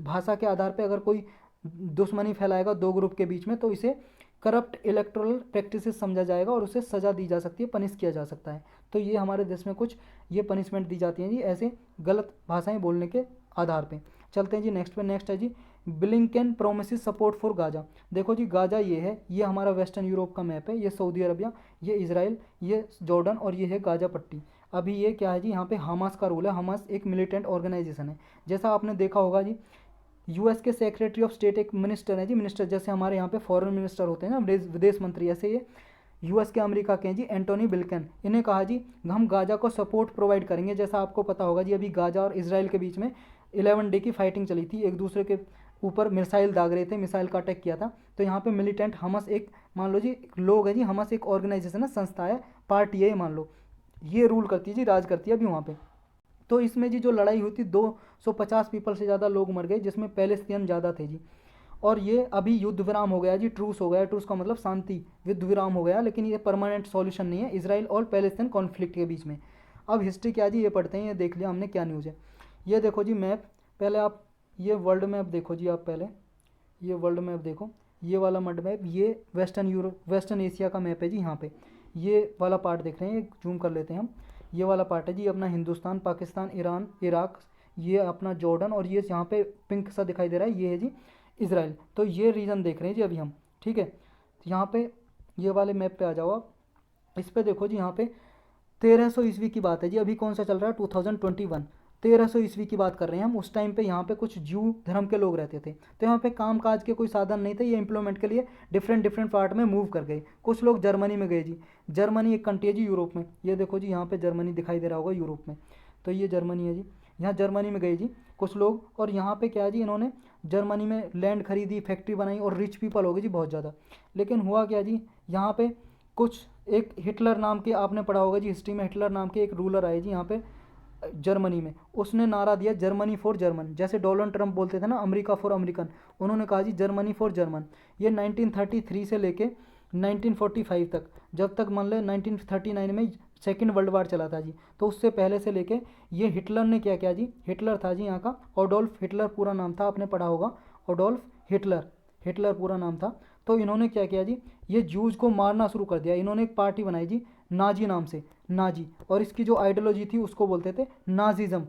भाषा के आधार पे अगर कोई दुश्मनी फैलाएगा दो ग्रुप के बीच में, तो इसे करप्ट इलेक्टोरल प्रैक्टिसेस समझा जाएगा और उसे सज़ा दी जा सकती है, पनिश किया जा सकता है। तो ये हमारे देश में कुछ ये पनिशमेंट दी जाती हैं जी ऐसे गलत भाषाएं बोलने के आधार पे। चलते हैं जी नेक्स्ट पे। नेक्स्ट है जी Blinken promises support for Gaza. देखो जी गाजा ये है, ये हमारा वेस्टर्न यूरोप का मैप है, ये सऊदी अरबिया, ये इजराइल, ये जॉर्डन और ये है गाजा पट्टी। अभी ये क्या है जी, यहाँ पे हमास का रूल है। हमास एक मिलिटेंट ऑर्गेनाइजेशन है, जैसा आपने देखा होगा जी यूएस के सेक्रेटरी ऑफ स्टेट एक मिनिस्टर है जी, मिनिस्टर जैसे हमारे यहाँ पे फॉरेन मिनिस्टर होते हैं ना, विदेश मंत्री, ऐसे ये यूएस के अमेरिका के हैं जी एंटोनी ब्लिंकन। इन्हें कहा जी हम गाजा को सपोर्ट प्रोवाइड करेंगे। जैसा आपको पता होगा जी अभी गाजा और इसराइल के बीच में 11 डे की फाइटिंग चली थी, एक दूसरे के ऊपर मिसाइल दाग रहे थे, मिसाइल का अटैक किया था। तो यहाँ पे मिलिटेंट हमस एक मान लो जी लोग है जी, हमस एक ऑर्गेनाइजेशन है, संस्था है, पार्टी है, मान लो ये रूल करती है जी, राज करती है अभी वहाँ पे। तो इसमें जी जो लड़ाई हुई थी 250 पीपल से ज़्यादा लोग मर गए, जिसमें पैलेस्तीन ज़्यादा थे जी। और ये अभी युद्ध विराम हो गया जी, ट्रूस हो गया। ट्रूस का मतलब शांति, युद्ध विराम हो गया, लेकिन ये परमानेंट सॉल्यूशन नहीं है इसराइल और पैलेस्तीन कॉन्फ्लिक्ट के बीच में। अब हिस्ट्री क्या जी ये पढ़ते हैं, ये देख लिया हमने क्या न्यूज़ है। ये देखो जी मैप, पहले आप ये वर्ल्ड मैप देखो जी, आप पहले ये वर्ल्ड मैप देखो, ये वाला मड मैप, ये वेस्टर्न एशिया का मैप है जी। यहाँ पे ये वाला पार्ट देख रहे हैं, जूम कर लेते हैं हम, ये वाला पार्ट है जी अपना हिंदुस्तान, पाकिस्तान, ईरान, इराक, ये अपना जॉर्डन, और ये यहाँ पे पिंक सा दिखाई दे रहा है ये है जी इसराइल। तो ये रीजन देख रहे हैं जी अभी हम, ठीक है। तो यहाँ पे ये वाले मैप पे आ जाओ आप, इस पे देखो जी, यहाँ पे 1300 ईस्वी की बात है जी, अभी कौन सा चल रहा है 2021, 1300 ईस्वी की बात कर रहे हैं हम। उस टाइम पे यहाँ पे कुछ जू धर्म के लोग रहते थे, तो यहाँ पे काम काज के कोई साधन नहीं थे, ये इम्प्लॉयमेंट के लिए डिफरेंट डिफरेंट पार्ट में मूव कर गए। कुछ लोग जर्मनी में गए जी, जर्मनी एक कंट्री है जी यूरोप में, ये देखो जी यहाँ पे जर्मनी दिखाई दे रहा होगा यूरोप में, तो ये जर्मनी है जी, यहाँ जर्मनी में गए जी कुछ लोग। और यहाँ पे क्या जी, इन्होंने जर्मनी में लैंड खरीदी, फैक्ट्री बनाई और रिच पीपल हो गए जी बहुत ज़्यादा। लेकिन हुआ क्या जी, यहाँ पे कुछ एक हिटलर नाम के, आपने पढ़ा होगा जी हिस्ट्री में, हिटलर नाम के एक रूलर आए जी यहाँ पे जर्मनी में। उसने नारा दिया जर्मनी फॉर जर्मन, जैसे डोनाल्ड ट्रंप बोलते थे ना अमेरिका फॉर अमेरिकन, उन्होंने कहा जी जर्मनी फॉर जर्मन। ये 1933 से लेके 1945 तक, जब तक मान लो 1939 में सेकेंड वर्ल्ड वार चला था जी, तो उससे पहले से लेके ये हिटलर ने क्या किया जी, हिटलर था जी यहाँ का ओडोल्फ हिटलर पूरा नाम था, आपने पढ़ा होगा ओडोल्फ हिटलर, हिटलर पूरा नाम था। तो इन्होंने क्या किया जी, ये जूज को मारना शुरू कर दिया। इन्होंने एक पार्टी बनाई जी नाजी नाम से, नाजी, और इसकी जो आइडियोलॉजी थी उसको बोलते थे नाजिज्म।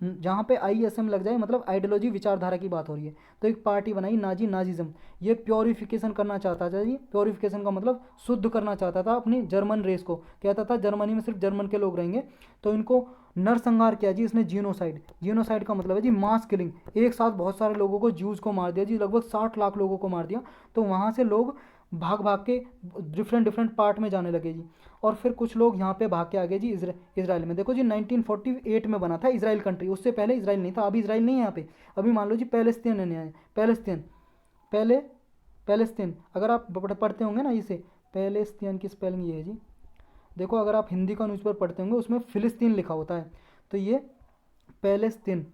जहाँ पे ISM लग जाए मतलब आइडियोलॉजी, विचारधारा की बात हो रही है। तो एक पार्टी बनाई नाजी, नाजिज्म। ये प्योरिफिकेशन करना चाहता था जी, प्योरिफिकेशन का मतलब शुद्ध करना चाहता था अपनी जर्मन रेस को, कहता था जर्मनी में सिर्फ जर्मन के लोग रहेंगे। तो इनको नरसंहार किया जी इसने, जीनोसाइड। जीनोसाइड का मतलब है जी मास किलिंग, एक साथ बहुत सारे लोगों को, जूस को मार दिया जी, लगभग 60 लाख लोगों को मार दिया। तो वहाँ से लोग भाग भाग के डिफरेंट डिफरेंट पार्ट में जाने लगे जी। और फिर कुछ लोग यहाँ पे भाग के आ गए जी इसराइल में। देखो जी 1948 में बना था इसराइल कंट्री, उससे पहले इसराइल नहीं था। अभी इसराइल नहीं है यहाँ पे, अभी मान लो जी पैलेस्तीन है, नया पैलेस्तीन, पहले पैलेस्तीन। अगर आप पढ़ते होंगे ना इसे, पैलेस्तीन की स्पेलिंग ये है जी, देखो अगर आप हिंदी का न्यूज़पेपर पढ़ते होंगे उसमें फिलिस्तीन लिखा होता है, तो ये पैलेस्तीन,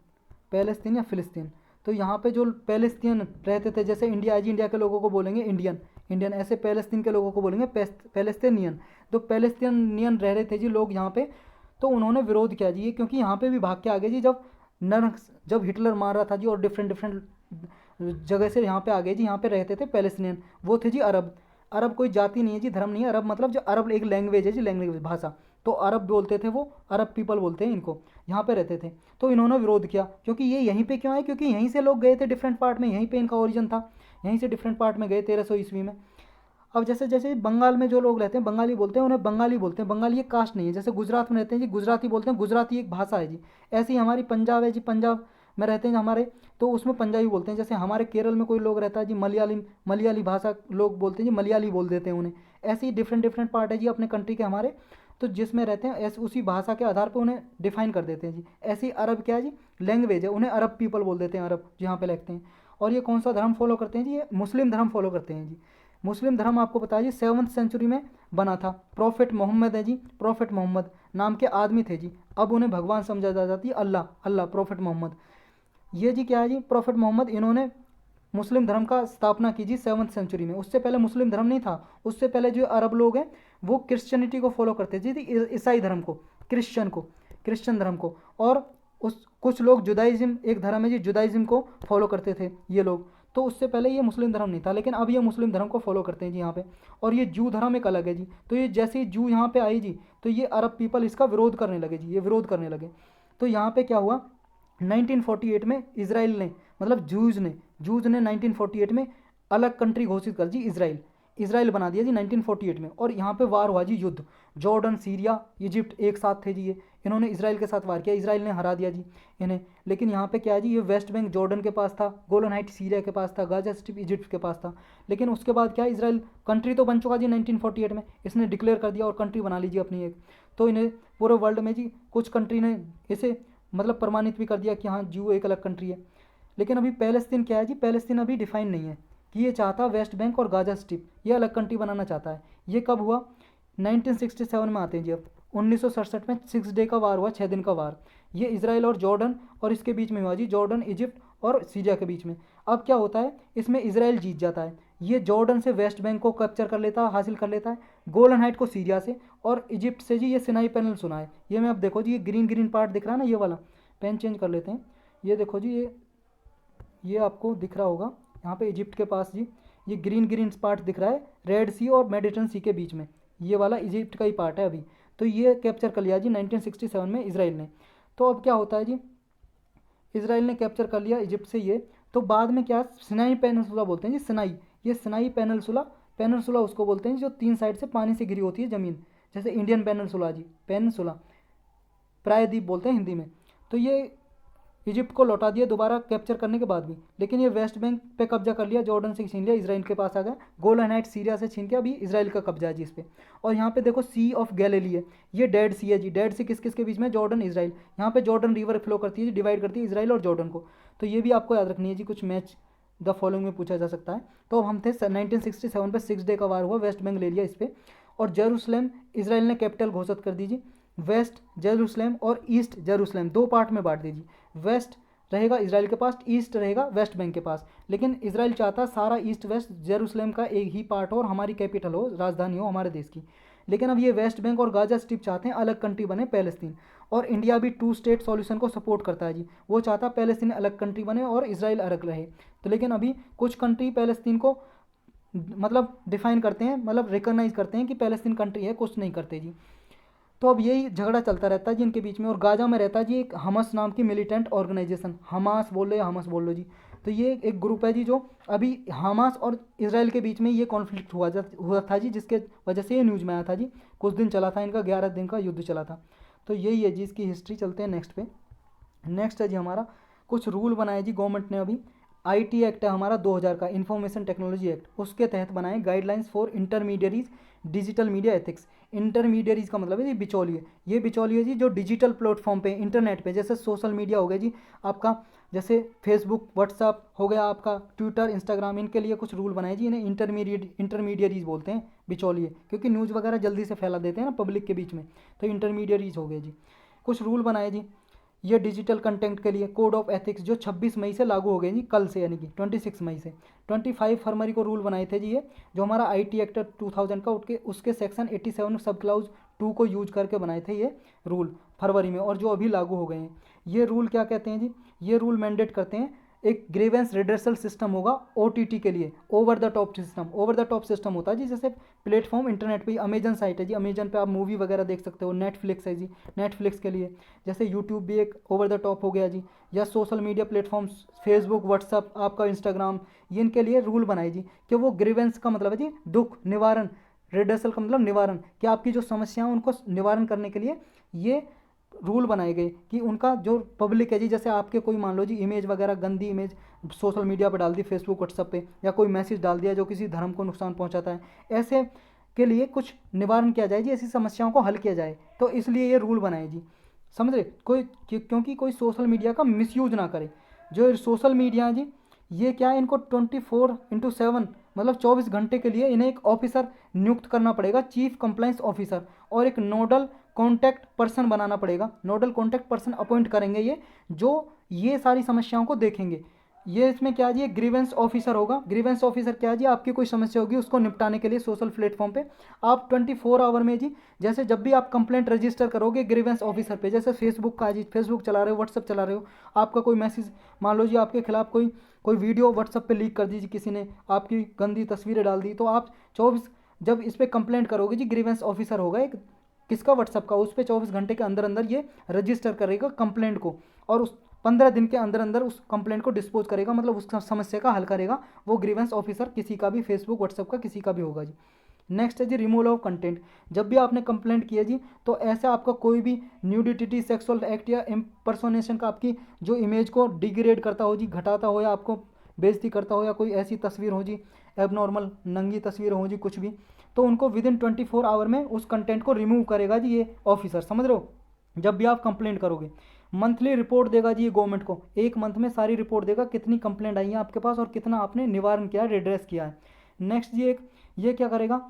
पैलेस्तीन या फिलिस्तीन। तो तो यहाँ पे जो पैलेस्तीन रहते थे, जैसे इंडिया है जी, इंडिया के लोगों को बोलेंगे इंडियन, इंडियन, ऐसे पैलेस्तीन के लोगों को बोलेंगे पैलेस्तीनियन। तो पैलेस्तीनियन रह रहे थे जी लोग यहाँ पे, तो उन्होंने विरोध किया जी, क्योंकि यहाँ पे भी भाग के आ गए जी, जब हिटलर मार रहा था जी, और डिफरेंट डिफरेंट जगह से यहाँ पे आ गए जी। यहाँ पे रहते थे पैलेस्टीनियन, वो थे जी अरब। अरब कोई जाति नहीं है जी, धर्म नहीं है। अरब मतलब जो अरब एक लैंग्वेज है जी, लैंग्वेज भाषा, तो अरब बोलते थे वो, अरब पीपल बोलते हैं इनको, यहाँ पे रहते थे। तो इन्होंने विरोध किया, क्योंकि ये यहीं पे क्यों आए, क्योंकि यहीं से लोग गए थे डिफरेंट पार्ट में, यहीं पे इनका ओरिजिन था, यहीं से डिफरेंट पार्ट में गए 1300 ईस्वी में। अब जैसे जैसे बंगाल में जो लोग रहते हैं बंगाली बोलते हैं, उन्हें बंगाली बोलते हैं। बंगाली एक कास्ट नहीं है। जैसे गुजरात में रहते हैं जी, गुजराती बोलते हैं, गुजराती एक भाषा है जी। ऐसे ही हमारी पंजाब है जी, पंजाब में रहते हैं हमारे, तो उसमें पंजाबी बोलते हैं। जैसे हमारे केरल में कोई लोग रहता है जी, मलयाली भाषा लोग बोलते हैं जी, मलयाली बोल देते हैं उन्हें। ऐसे ही डिफरेंट डिफरेंट पार्ट है जी अपने कंट्री के हमारे, तो जिसमें रहते हैं ऐसे उसी भाषा के आधार पर उन्हें डिफाइन कर देते हैं जी। ऐसे ही अरब क्या है जी, लैंग्वेज है, उन्हें अरब पीपल बोल देते हैं, अरब जहाँ पे लिखते हैं। और ये कौन सा धर्म फॉलो करते हैं जी, ये मुस्लिम धर्म फॉलो करते हैं जी। मुस्लिम धर्म आपको पता है जी 7वीं सेंचुरी में बना था। प्रॉफिट मोहम्मद है जी, प्रॉफिट मोहम्मद नाम के आदमी थे जी। अब उन्हें भगवान समझा जाती है, अल्लाह अल्लाह, प्रॉफिट मोहम्मद। ये जी क्या है जी, प्रॉफिट मोहम्मद, इन्होंने मुस्लिम धर्म का स्थापना की जी 7वीं सेंचुरी में। उससे पहले मुस्लिम धर्म नहीं था। उससे पहले जो अरब लोग हैं वो क्रिश्चियनिटी को फॉलो करते जी, ईसाई धर्म को, क्रिश्चियन धर्म को। और उस कुछ लोग जुदाइज़्म एक धर्म है जी, जुदाइज़्म को फॉलो करते थे ये लोग। तो उससे पहले ये मुस्लिम धर्म नहीं था, लेकिन अब ये मुस्लिम धर्म को फॉलो करते हैं जी यहाँ पे। और ये जू धर्म एक अलग है जी। तो ये जैसे ही जू यहाँ पे आई जी, तो ये अरब पीपल इसका विरोध करने लगे जी, ये विरोध करने लगे। तो यहाँ पे क्या हुआ, 1948 में इसराइल ने, मतलब जूज ने 1948 में अलग कंट्री घोषित कर जी, इसराइल बना दिया जी 1948 में। और यहाँ पे वार हुआ जी, युद्ध। जॉर्डन, सीरिया, इजिप्ट एक साथ थे जी ये, इन्होंने इसराइल के साथ वार किया, इसराइल ने हरा दिया जी इन्हें। लेकिन यहाँ पे क्या है जी, ये वेस्ट बैंक जॉर्डन के पास था, गोलन हाइट सीरिया के पास था, गाजा स्ट्रिप इजिप्ट के पास था। लेकिन उसके बाद क्या, इसराइल कंट्री तो बन चुका जी 1948 में, इसने डिक्लेयर कर दिया और कंट्री बना लीजिए अपनी एक। तो इन्हें पूरे वर्ल्ड में जी कुछ कंट्री ने इसे मतलब प्रमाणित भी कर दिया कि हाँ जू एक अलग कंट्री है। लेकिन अभी पैलेस्तीन क्या है जी, पैलेस्तीन अभी डिफाइन नहीं है कि ये चाहता वेस्ट बैंक और गाजा स्ट्रिप ये अलग कंट्री बनाना चाहता है। ये कब हुआ, 1967 में आते हैं जी। अब 1967 में 6 डे का वार हुआ, 6 दिन का वार। ये इसराइल और जॉर्डन और इसके बीच में हुआ जी, जॉर्डन, इजिप्ट और सीरिया के बीच में। अब क्या होता है, इसमें इसराइल जीत जाता है। ये जॉर्डन से वेस्ट बैंक को कैप्चर कर लेता है, हासिल कर लेता है। गोलन हाइट को सीरिया से, और इजिप्ट से जी ये सिनाई पैनल सुना है। ये मैं अब देखो जी, ये ग्रीन ग्रीन पार्ट दिख रहा है ना, ये वाला, पेन चेंज कर लेते हैं। ये देखो जी, ये आपको दिख रहा होगा यहाँ पे इजिप्ट के पास जी, ये ग्रीन ग्रीन पार्ट दिख रहा है, रेड सी और मेडिटेरियन सी के बीच में, ये वाला इजिप्ट का ही पार्ट है अभी। तो ये कैप्चर कर लिया जी 1967 में इसराइल ने। तो अब क्या होता है जी, इसराइल ने कैप्चर कर लिया इजिप्ट से ये। तो बाद में क्या, सिनाई पेनिनसुला बोलते हैं जी, सिनाई, ये सिनाई पेनिनसुला उसको बोलते हैं जो 3 साइड से पानी से घिरी होती है ज़मीन। जैसे इंडियन पेनिनसुला जी, पेनिनसुला, प्रायद्वीप बोलते हैं हिंदी में। तो ये इजिप्ट को लौटा दिया दोबारा कैप्चर करने के बाद भी। लेकिन ये वेस्ट बैंक पे कब्जा कर लिया, जॉर्डन से छीन लिया, इसराइल के पास आ गया। गोलन हाइट सीरिया से छीन के अभी इसराइल का कब्जा है जी इस पे। और यहाँ पे देखो सी ऑफ गैलिली है, ये डेड सी है जी। डेड सी किस किस के बीच में, जॉर्डन, इसराइल। यहाँ पे जॉर्डन रिवर फ्लो करती है जी, डिवाइड करती है इसराइल और जॉर्डन को। तो ये भी आपको याद रखनी है जी, कुछ मैच द फॉलोइंग में पूछा जा सकता है। तो हम थे 1967 पे 6 डे का वार हुआ, वेस्ट बैंक ले लिया इस पर। और जेरूसलेम इसराइल ने कैपिटल घोषित कर दीजिए। वेस्ट जेरूसलेम और ईस्ट जेरूसलेम 2 पार्ट में बांट दीजिए। वेस्ट रहेगा इसराइल के पास, ईस्ट रहेगा वेस्ट बैंक के पास। लेकिन इसराइल चाहता सारा ईस्ट वेस्ट जेरूसलेम का एक ही पार्ट हो और हमारी कैपिटल हो, राजधानी हो हमारे देश की। लेकिन अब ये वेस्ट बैंक और गाजा स्ट्रिप चाहते हैं अलग कंट्री बने, पैलेस्तीन। और इंडिया भी 2 स्टेट सॉल्यूशन को सपोर्ट करता है जी। वो चाहता पैलेस्तीन अलग कंट्री बने और इसराइल अलग रहे। तो लेकिन अभी कुछ कंट्री पैलेस्तीन को मतलब डिफाइन करते हैं, मतलब रिकॉग्नाइज करते हैं कि पैलेस्तीन कंट्री है, कुछ नहीं करते जी। तो अब यही झगड़ा चलता रहता है जी इनके बीच में। और गाजा में रहता है जी एक हमस नाम की मिलिटेंट ऑर्गेनाइजेशन, हमास बोल लो, हमस बोल लो जी। तो ये एक ग्रुप है जी जो अभी हमास और इसराइल के बीच में ये कॉन्फ्लिक्ट हुआ था जी, जिसके वजह से ये न्यूज़ में आया था जी। कुछ दिन चला था इनका, 11 दिन का युद्ध चला था। तो यही है जी इसकी हिस्ट्री। चलते हैं नेक्स्ट पे। नेक्स्ट है जी हमारा, कुछ रूल बनाए जी गवर्नमेंट ने अभी। आईटी एक्ट है हमारा 2000 का, इंफॉर्मेशन टेक्नोलॉजी एक्ट, उसके तहत बनाए guidelines for intermediaries digital media ethics. Intermediaries का मतलब है जी बिचौलिए। ये बिचौलिए जी जो डिजिटल प्लेटफॉर्म पे, इंटरनेट पे, जैसे सोशल मीडिया हो गया जी आपका, जैसे फेसबुक, व्हाट्सअप हो गया आपका, ट्विटर, इंस्टाग्राम, इनके लिए कुछ रूल बनाए जी। इन्हें इंटरमीडियरीज बोलते हैं, बिचौलिए, क्योंकि न्यूज़ वगैरह जल्दी से फैला देते हैं ना पब्लिक के बीच में। तो इंटरमीडियरीज हो गए जी। कुछ रूल बनाए जी, ये डिजिटल कंटेंट के लिए कोड ऑफ एथिक्स जो 26 मई से लागू हो गए जी, कल से, यानी कि 26 मई से। 25 फरवरी को रूल बनाए थे जी, ये जो हमारा IT एक्ट 2000 का उसके सेक्शन 87 सब क्लाउज 2 को यूज करके बनाए थे ये रूल फरवरी में, और जो अभी लागू हो गए हैं। ये रूल क्या कहते हैं जी, ये रूल मैंडेट करते हैं एक ग्रीवेंस रिड्रेसल सिस्टम होगा OTT के लिए, over the top system. Over the top system होता है जी, जैसे प्लेटफॉर्म इंटरनेट पे, अमेजन साइट है जी, अमेजन पे आप मूवी वगैरह देख सकते हो। नेटफ्लिक्स है जी, नेटफ्लिक्स के लिए। जैसे यूट्यूब भी एक ओवर द टॉप हो गया जी, या social media platforms Facebook, WhatsApp, आपका इंस्टाग्राम, ये इनके लिए रूल बनाए जी कि वो ग्रीवेंस का मतलब है जी दुख निवारण, रिड्रेसल का मतलब निवारण, कि आपकी जो समस्याएं उनको निवारण करने के लिए ये रूल बनाए गए कि उनका जो पब्लिक है जी, जैसे आपके कोई मान लो जी इमेज वगैरह, गंदी इमेज सोशल मीडिया पर डाल दी, फेसबुक व्हाट्सअप पे, या कोई मैसेज डाल दिया जो किसी धर्म को नुकसान पहुंचाता है, ऐसे के लिए कुछ निवारण किया जाए जी, ऐसी समस्याओं को हल किया जाए। तो इसलिए ये रूल बनाए जी, समझ रहे, कोई क्योंकि कोई सोशल मीडिया का मिसयूज ना करे। जो सोशल मीडिया है जी, ये क्या है, इनको 24/7 मतलब 24 घंटे के लिए इन्हें एक ऑफिसर नियुक्त करना पड़ेगा, चीफ कंप्लाइंस ऑफिसर, और एक नोडल कॉन्टैक्ट पर्सन बनाना पड़ेगा। नोडल कॉन्टैक्ट पर्सन अपॉइंट करेंगे ये, जो ये सारी समस्याओं को देखेंगे। ये इसमें क्या है जी, ग्रीवेंस ऑफिसर होगा। ग्रीवेंस ऑफिसर क्या है जी, आपकी कोई समस्या होगी उसको निपटाने के लिए सोशल प्लेटफॉर्म पे आप 24 आवर में जी, जैसे जब भी आप कंप्लेंट रजिस्टर करोगे ग्रीवेंस ऑफिसर पे, जैसे फेसबुक का जी, फेसबुक चला रहे हो, व्हाट्सअप चला रहे हो, आपका कोई मैसेज, मान लो जी आपके खिलाफ कोई वीडियो व्हाट्सअप पे लीक कर दी जी, किसी ने आपकी गंदी तस्वीरें डाल दी, तो आप 24 जब इस पर कंप्लेंट करोगे जी, ग्रीवेंस ऑफिसर होगा एक, किसका, व्हाट्सअप का, उस पर 24 घंटे के अंदर अंदर ये रजिस्टर करेगा कंप्लेंट को, और उस 15 दिन के अंदर अंदर उस कंप्लेंट को डिस्पोज करेगा, मतलब उस समस्या का हल करेगा वो ग्रीवेंस ऑफिसर, किसी का भी, फेसबुक व्हाट्सअप का किसी का भी होगा जी। नेक्स्ट है जी रिमूवल ऑफ कंटेंट। जब भी आपने कंप्लेंट किया जी, तो ऐसे आपका कोई भी न्यूडिटी, सेक्सुअल एक्ट या इम्पर्सोनेशन का, आपकी जो इमेज को डिग्रेड करता हो जी, घटाता हो, या आपको बेइज्जती करता हो, या कोई ऐसी तस्वीर हो जी, एबनॉर्मल नंगी तस्वीर हो जी, कुछ भी, तो उनको विद इन 24 आवर में उस कंटेंट को रिमूव करेगा जी ये ऑफिसर, समझ रहे हो। जब भी आप कंप्लेंट करोगे, मंथली रिपोर्ट देगा जी ये गवर्नमेंट को, एक मंथ में सारी रिपोर्ट देगा कितनी कंप्लेंट आई है आपके पास और कितना आपने निवारण किया है, रिड्रेस किया है। नेक्स्ट जी ये क्या करेगा,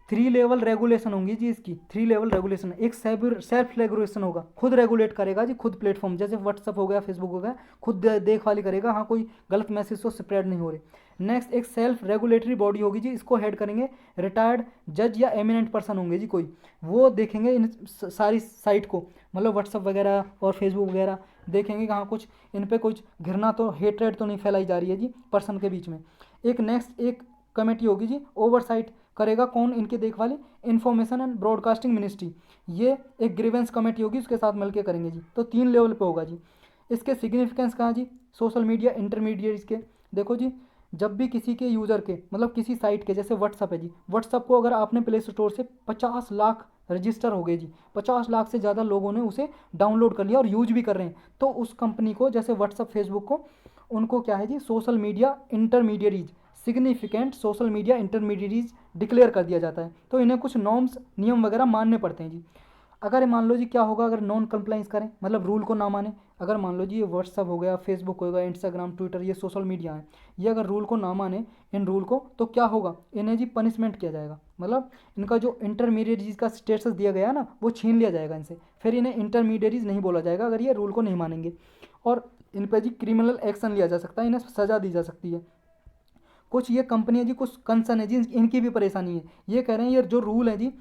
3 लेवल रेगुलेशन होंगी जी इसकी, 3 लेवल रेगुलेशन। एक सेल्फ रेगुलेशन होगा, खुद रेगुलेट करेगा जी, खुद प्लेटफॉर्म, जैसे व्हाट्सअप हो गया, फेसबुक हो गया, खुद देखभाली करेगा, हाँ कोई गलत मैसेज तो स्प्रेड नहीं हो रहे। नेक्स्ट एक सेल्फ रेगुलेटरी बॉडी होगी जी, इसको हेड करेंगे रिटायर्ड जज या एमिनेंट पर्सन होंगे जी कोई, वो देखेंगे इन सारी साइट को, मतलब व्हाट्सअप वगैरह और फेसबुक वगैरह, देखेंगे कहाँ कुछ इन पर कुछ घृणा तो, हेट्रेड तो नहीं फैलाई जा रही है जी पर्सन के बीच में। एक नेक्स्ट एक कमेटी होगी जी, ओवरसाइट करेगा कौन, इनकी देखभाली, इंफॉर्मेशन एंड ब्रॉडकास्टिंग मिनिस्ट्री, ये एक ग्रीवेंस कमेटी होगी, उसके साथ मिलकर करेंगे जी। तो 3 लेवल पे होगा जी। इसके सिग्निफिकेंस कहाँ जी, सोशल मीडिया इंटरमीडिएट्स के, देखो जी, जब भी किसी के यूज़र के, मतलब किसी साइट के, जैसे व्हाट्सअप है जी, व्हाट्सअप को अगर आपने प्ले स्टोर से 50 लाख रजिस्टर हो गए जी, 50 लाख से ज़्यादा लोगों ने उसे डाउनलोड कर लिया और यूज भी कर रहे हैं, तो उस कंपनी को, जैसे व्हाट्सअप फेसबुक को, उनको क्या है जी, social media intermediaries, significant social media intermediaries declare कर दिया जाता है। तो इन्हें कुछ नॉर्म्स, नियम वगैरह मानने पड़ते हैं जी। अगर मान लो जी क्या होगा, अगर नॉन कंप्लाइंस करें, मतलब रूल को ना माने, अगर मान लो जी ये व्हाट्सअप हो गया, फेसबुक हो गया, इंस्टाग्राम, ट्विटर, ये सोशल मीडिया है, ये अगर रूल को ना माने, इन रूल को, तो क्या होगा, इन्हें जी पनिशमेंट किया जाएगा, मतलब इनका जो इंटरमीडिएरीज का स्टेटस दिया गया है ना, वो छीन लिया जाएगा इनसे, फिर इन्हें इंटरमीडिएरीज नहीं बोला जाएगा अगर ये रूल को नहीं मानेंगे, और इन पर जी क्रिमिनल एक्शन लिया जा सकता है, इन्हें सज़ा दी जा सकती है। कुछ ये कंपनी है जी, कुछ कंसर्न है जी, इनकी भी परेशानी है, ये कह रहे हैं ये जो रूल है जी,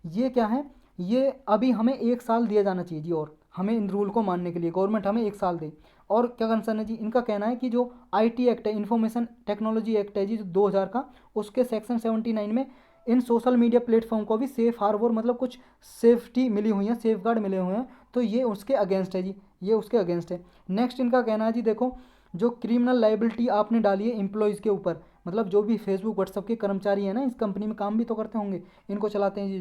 ये क्या है, ये अभी हमें 1 साल दिया जाना चाहिए जी, और हमें इन रूल को मानने के लिए गवर्नमेंट हमें 1 साल दे। और क्या कंसर्न है जी, इनका कहना है कि जो IT एक्ट है, इंफॉर्मेशन टेक्नोलॉजी एक्ट है जी 2000 का, उसके सेक्शन 79 में इन सोशल मीडिया प्लेटफॉर्म को भी सेफ हार्बर, मतलब कुछ सेफ्टी मिली हुई है, सेफ गार्ड मिले हुए हैं, तो ये उसके अगेंस्ट है जी, ये उसके अगेंस्ट है। नेक्स्ट इनका कहना है जी, देखो जो क्रिमिनल लाइबिलिटी आपने डाली है एम्प्लॉयज़ के ऊपर, मतलब जो भी फेसबुक व्हाट्सअप के कर्मचारी हैं ना, इस कंपनी में काम भी तो करते होंगे, इनको चलाते हैं जी,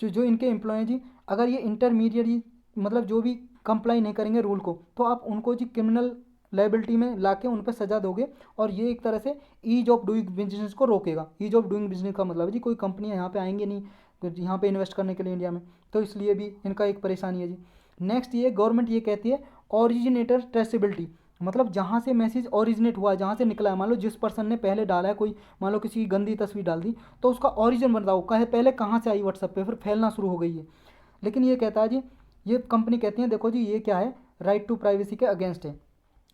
जो इनके एम्प्लॉय हैं जी, अगर ये इंटरमीडिएट मतलब जो भी कंप्लाई नहीं करेंगे रूल को, तो आप उनको जी क्रिमिनल लाइबिलिटी में लाके उन पर सजा दोगे, और ये एक तरह से ईज ऑफ डूइंग बिजनेस को रोकेगा। ईज ऑफ डूइंग बिजनेस का मतलब है जी कोई कंपनियां यहाँ पे आएंगे नहीं यहाँ पे इन्वेस्ट करने के लिए इंडिया में, तो इसलिए भी इनका एक परेशानी है जी। नेक्स्ट ये गवर्नमेंट ये कहती है ऑरिजिनेटर ट्रेसेबिलिटी, मतलब जहाँ से मैसेज ओरिजिनेट हुआ है, जहाँ से निकला है, मान लो जिस पर्सन ने पहले डाला है, कोई मान लो किसी की गंदी तस्वीर डाल दी, तो उसका ओरिजिन बताओ, कहे पहले कहाँ से आई व्हाट्सएप पे, फिर फैलना शुरू हो गई है। लेकिन ये कहता है जी, ये कंपनी कहती है देखो जी ये क्या है, राइट टू प्राइवेसी के अगेंस्ट है।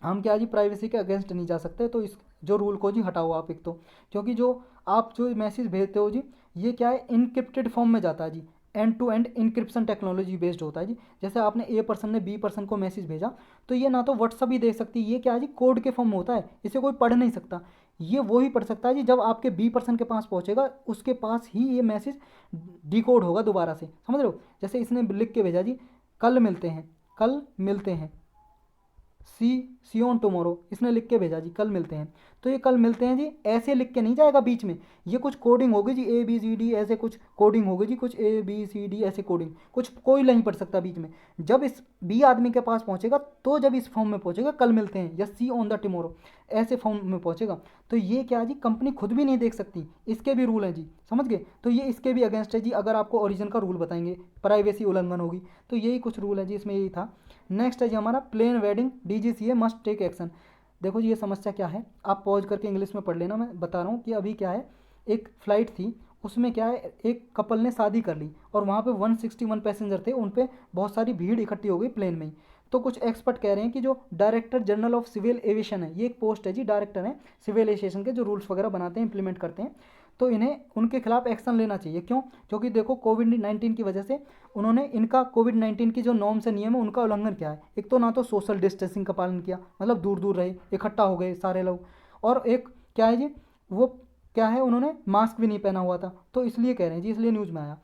हम क्या जी प्राइवेसी के अगेंस्ट नहीं जा सकते, तो इस जो रूल को जी हटाओ आप एक तो, क्योंकि जो आप जो मैसेज भेजते हो जी ये क्या है इनक्रिप्टेड फॉर्म में जाता है जी, end to end encryption technology based होता है जी। जैसे आपने ए पर्सन ने बी पर्सन को मैसेज भेजा तो ये ना तो व्हाट्सअप ही देख सकती है, ये क्या है जी कोड के फॉर्म में होता है, इसे कोई पढ़ नहीं सकता। ये वो ही पढ़ सकता है जी जब आपके बी पर्सन के पास पहुंचेगा उसके पास ही ये मैसेज डिकोड होगा दोबारा से, समझ रहे हो। जैसे इसने लिख के भेजा जी कल मिलते हैं, कल मिलते हैं, सी ऑन टुमारो, इसने लिख के भेजा जी कल मिलते हैं। तो ये कल मिलते हैं जी ऐसे लिख के नहीं जाएगा बीच में, ये कुछ कोडिंग होगी जी ए बी सी डी ऐसे कुछ कोडिंग होगी जी, कुछ ए बी सी डी ऐसे कोडिंग, कुछ कोई नहीं पढ़ सकता बीच में। जब इस बी आदमी के पास पहुंचेगा तो जब इस फॉर्म में पहुंचेगा कल मिलते हैं या सी ऑन द टुमारो ऐसे फॉर्म में पहुंचेगा, तो ये क्या जी कंपनी खुद भी नहीं देख सकती, इसके भी रूल हैं जी, समझ गए। तो ये इसके भी अगेंस्ट है जी, अगर आपको ओरिजिन का रूल बताएंगे प्राइवेसी उल्लंघन होगी। तो यही कुछ रूल है जी, इसमें यही था। नेक्स्ट है जी हमारा plane wedding DGCA must take action. देखो जी ये समस्या क्या है, आप पॉज करके इंग्लिश में पढ़ लेना, मैं बता रहा हूँ कि अभी क्या है, एक फ़्लाइट थी उसमें क्या है एक कपल ने शादी कर ली और वहाँ पे 161 पैसेंजर थे, उन पे बहुत सारी भीड़ इकट्ठी हो गई प्लेन में ही। तो कुछ एक्सपर्ट कह रहे हैं कि जो director general of civil aviation है, ये एक पोस्ट है जी, डायरेक्टर है सिविल एविएशन के, जो रूल्स वगैरह बनाते हैं इंप्लीमेंट करते हैं, तो इन्हें उनके खिलाफ एक्शन लेना चाहिए। क्यों? क्योंकि देखो कोविड-19 की वजह से उन्होंने इनका कोविड-19 की जो नॉर्म्स है नियम है उनका उल्लंघन किया है। एक तो ना तो सोशल डिस्टेंसिंग का पालन किया, मतलब दूर दूर रहे, इकट्ठा हो गए सारे लोग, और एक क्या है जी वो क्या है उन्होंने मास्क भी नहीं पहना हुआ था, तो इसलिए कह रहे हैं जी, इसलिए न्यूज़ में आया।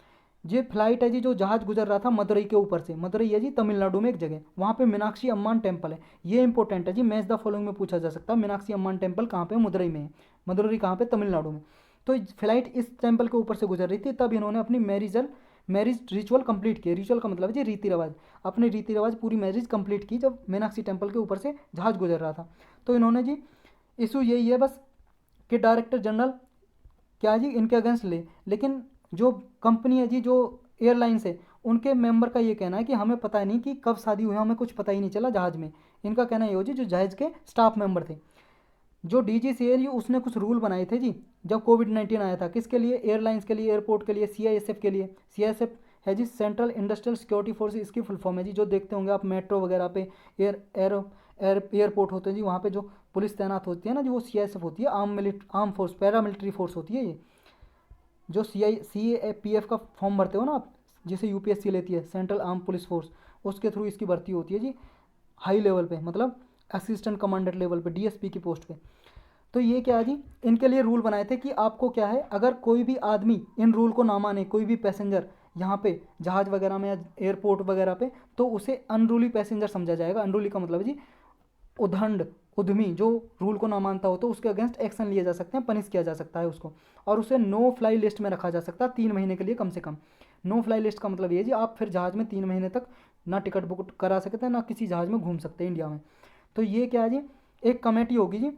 ये फ्लाइट है जी जो जहाज़ गुजर रहा था मदुरई के ऊपर से, मदुरई है जी तमिलनाडु में एक जगह, वहाँ पे मीनाक्षी अम्मान टेम्पल है, ये इंपॉर्टेंट है जी, मैच द फॉलोइंग में पूछा जा सकता है मीनाक्षी अम्मान टेम्पल कहाँ पे, मदुरई में है, मदुरई कहाँ पे, तमिलनाडु में। तो फ्लाइट इस टेम्पल के ऊपर से गुजर रही थी, तब इन्होंने अपनी मैरिज रिचुअल कंप्लीट किए, रिचुअल का मतलब है जी रीति रिवाज, अपने रीति रिवाज पूरी मैरिज कंप्लीट की जब मीनाक्षी टेम्पल के ऊपर से जहाज़ गुजर रहा था। तो इन्होंने जी इशू यही है बस कि डायरेक्टर जनरल क्या जी इनके अगेंस्ट ले, लेकिन जो कंपनी है जी जो एयरलाइंस है उनके मेंबर का ये कहना है कि हमें पता नहीं कि कब शादी हुई, हमें कुछ पता ही नहीं चला जहाज़ में। इनका कहना ये हो जी जो जहाज़ के स्टाफ मेंबर थे, जो डीजीसीए उसने कुछ रूल बनाए थे जी जब कोविड-19 आया था, किसके लिए, एयरलाइंस के लिए, एयरपोर्ट के लिए, सीआईएसएफ के लिए। सीआईएसएफ है जी सेंट्रल इंडस्ट्रियल सिक्योरिटी फोर्स, इसकी फुल फॉर्म है जी, जो देखते होंगे आप मेट्रो वगैरह पे एयरपोर्ट होते हैं जी, वहाँ पे जो पुलिस तैनात होती है ना जो वो सीआईएसएफ होती है, आर्म फोर्स पैरामिलिट्री फोर्स होती है ये। जो CAPF का फॉर्म भरते हो ना आप, जिसे यूपीएससी लेती है सेंट्रल आर्म पुलिस फोर्स, उसके थ्रू इसकी भर्ती होती है जी हाई लेवल पे, मतलब असिस्टेंट कमांडेंट लेवल पे, डीएसपी की पोस्ट पे। तो ये क्या है जी इनके लिए रूल बनाए थे कि आपको क्या है अगर कोई भी आदमी इन रूल को ना माने, कोई भी पैसेंजर यहाँ पे जहाज़ वगैरह में या एयरपोर्ट वगैरह पे, तो उसे अनरूली पैसेंजर समझा जाएगा। अनरूली का मतलब है जी उदंड उद्यमी, जो रूल को ना मानता हो तो उसके अगेंस्ट एक्शन लिए जा सकते हैं, पनिश किया जा सकता है उसको, और उसे नो फ्लाई लिस्ट में रखा जा सकता है 3 महीने के लिए कम से कम। नो फ्लाई लिस्ट का मतलब ये जी आप फिर जहाज़ में 3 महीने तक ना टिकट बुक करा सकते हैं ना किसी जहाज़ में घूम सकते हैं इंडिया में। तो ये क्या है जी एक कमेटी होगी जी,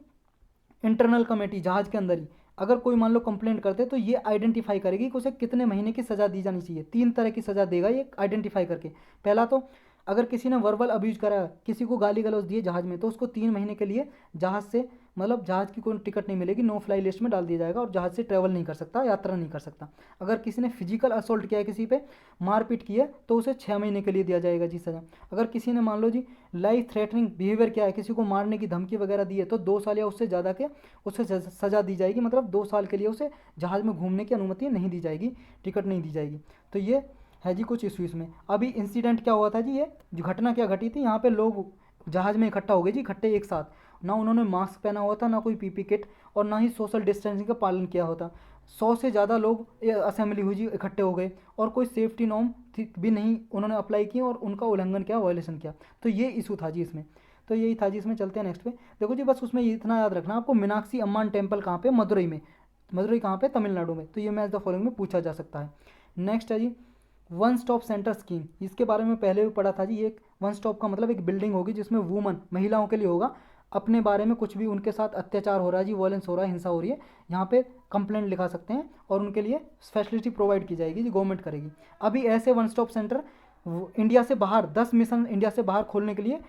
इंटरनल कमेटी जहाज़ के अंदर ही, अगर कोई मान लो कंप्लेंट करते तो ये आइडेंटिफाई करेगी कि उसे कितने महीने की सज़ा दी जानी चाहिए। 3 तरह की सज़ा देगा ये आइडेंटिफाई करके। पहला तो अगर किसी ने वर्बल अब्यूज करा, किसी को गाली गलौज दिए जहाज़ में, तो उसको 3 महीने के लिए जहाज़ से मतलब जहाज़ की कोई टिकट नहीं मिलेगी, नो फ्लाई लिस्ट में डाल दिया जाएगा और जहाज़ से ट्रैवल नहीं कर सकता, यात्रा नहीं कर सकता। अगर किसी ने फिजिकल असोल्ट किया है, किसी पे मारपीट की है, तो उसे 6 महीने के लिए दिया जाएगा जी सज़ा। अगर किसी ने मान लो जी लाइफ थ्रेटनिंग बिहेवियर किया है, किसी को मारने की धमकी वगैरह दी है, तो 2 साल या उससे ज़्यादा के उसे सज़ा दी जाएगी, मतलब 2 साल के लिए उसे जहाज़ में घूमने की अनुमति नहीं दी जाएगी, टिकट नहीं दी जाएगी। तो ये है जी कुछ इशू इसमें। अभी इंसिडेंट क्या हुआ था जी, ये जो घटना क्या घटी थी, यहाँ पे लोग जहाज़ में इकट्ठा हो गए जी, इकट्ठे एक साथ, ना उन्होंने मास्क पहना हुआ था, ना कोई पीपी किट, और ना ही सोशल डिस्टेंसिंग का पालन किया होता। 100 से ज़्यादा लोग असेंबली हुई जी, इकट्ठे हो गए, और कोई सेफ्टी नॉर्म भी नहीं उन्होंने अप्लाई की और उनका उल्लंघन किया, वायलेशन किया। तो ये इशू था जी इसमें। तो यही था जी इसमें। चलते हैं नेक्स्ट पे। देखो जी बस उसमें इतना याद रखना आपको, मीनाक्षी अम्मान टेम्पल कहाँ पे, मदुरई में। मदुरई कहाँ पे, तमिलनाडु में। तो ये मैच द फॉलोइंग में पूछा जा सकता है। नेक्स्ट है जी वन स्टॉप सेंटर स्कीम, इसके बारे में पहले भी पढ़ा था जी। एक वन स्टॉप का मतलब एक बिल्डिंग होगी जिसमें वुमन महिलाओं के लिए होगा, अपने बारे में कुछ भी उनके साथ अत्याचार हो रहा है जी, वॉयलेंस हो रहा है, हिंसा हो रही है, यहाँ पे कंप्लेंट लिखा सकते हैं और उनके लिए फैसिलिटी प्रोवाइड की जाएगी जी, गवर्नमेंट करेगी। अभी ऐसे वन स्टॉप सेंटर इंडिया से बाहर 10 मिशन इंडिया से बाहर खोलने के लिए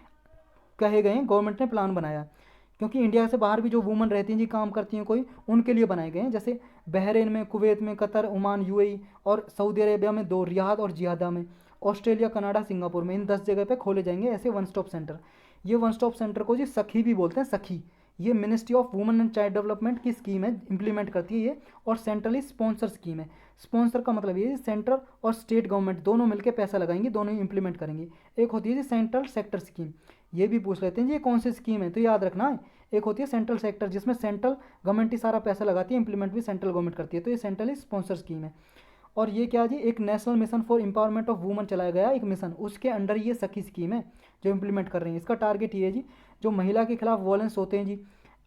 कहे गए हैं, गवर्नमेंट ने प्लान बनाया है। क्योंकि इंडिया से बाहर भी जो वुमन रहती हैं जी, काम करती हैं कोई, उनके लिए बनाए गए हैं। जैसे बहरीन में, कुवैत में, कतर, ओमान, यूएई और सऊदी अरेबिया में 2, रियाद और जियादा में, ऑस्ट्रेलिया, कनाडा, सिंगापुर में, इन 10 जगह पे खोले जाएंगे ऐसे वन स्टॉप सेंटर। ये वन स्टॉप सेंटर को जी सखी भी बोलते हैं, सखी। ये ministry of women and child development की स्कीम है, इंप्लीमेंट करती है ये, और सेंट्रली स्पॉन्सर स्कीम है। स्पॉन्सर का मतलब ये सेंट्रल और स्टेट गवर्नमेंट दोनों मिलकर पैसा लगाएंगे, दोनों ही इंप्लीमेंट करेंगे। एक होती है जी सेंट्रल सेक्टर स्कीम, ये भी पूछ लेते हैं जी ये कौन सी स्कीम है, तो याद रखना है। एक होती है सेंट्रल सेक्टर, जिसमें सेंट्रल गवर्नमेंट ही सारा पैसा लगाती है, इंप्लीमेंट भी सेंट्रल गवर्नमेंट करती है, तो ये सेंट्रली स्पॉन्सर स्कीम है। और ये क्या जी, एक national mission for empowerment of women चलाया गया एक मिशन, उसके अंडर ये सखी स्कीम है जो इंप्लीमेंट कर रही है। इसका टारगेट ये है जी, जो महिला के खिलाफ वॉयलेंस होते हैं जी,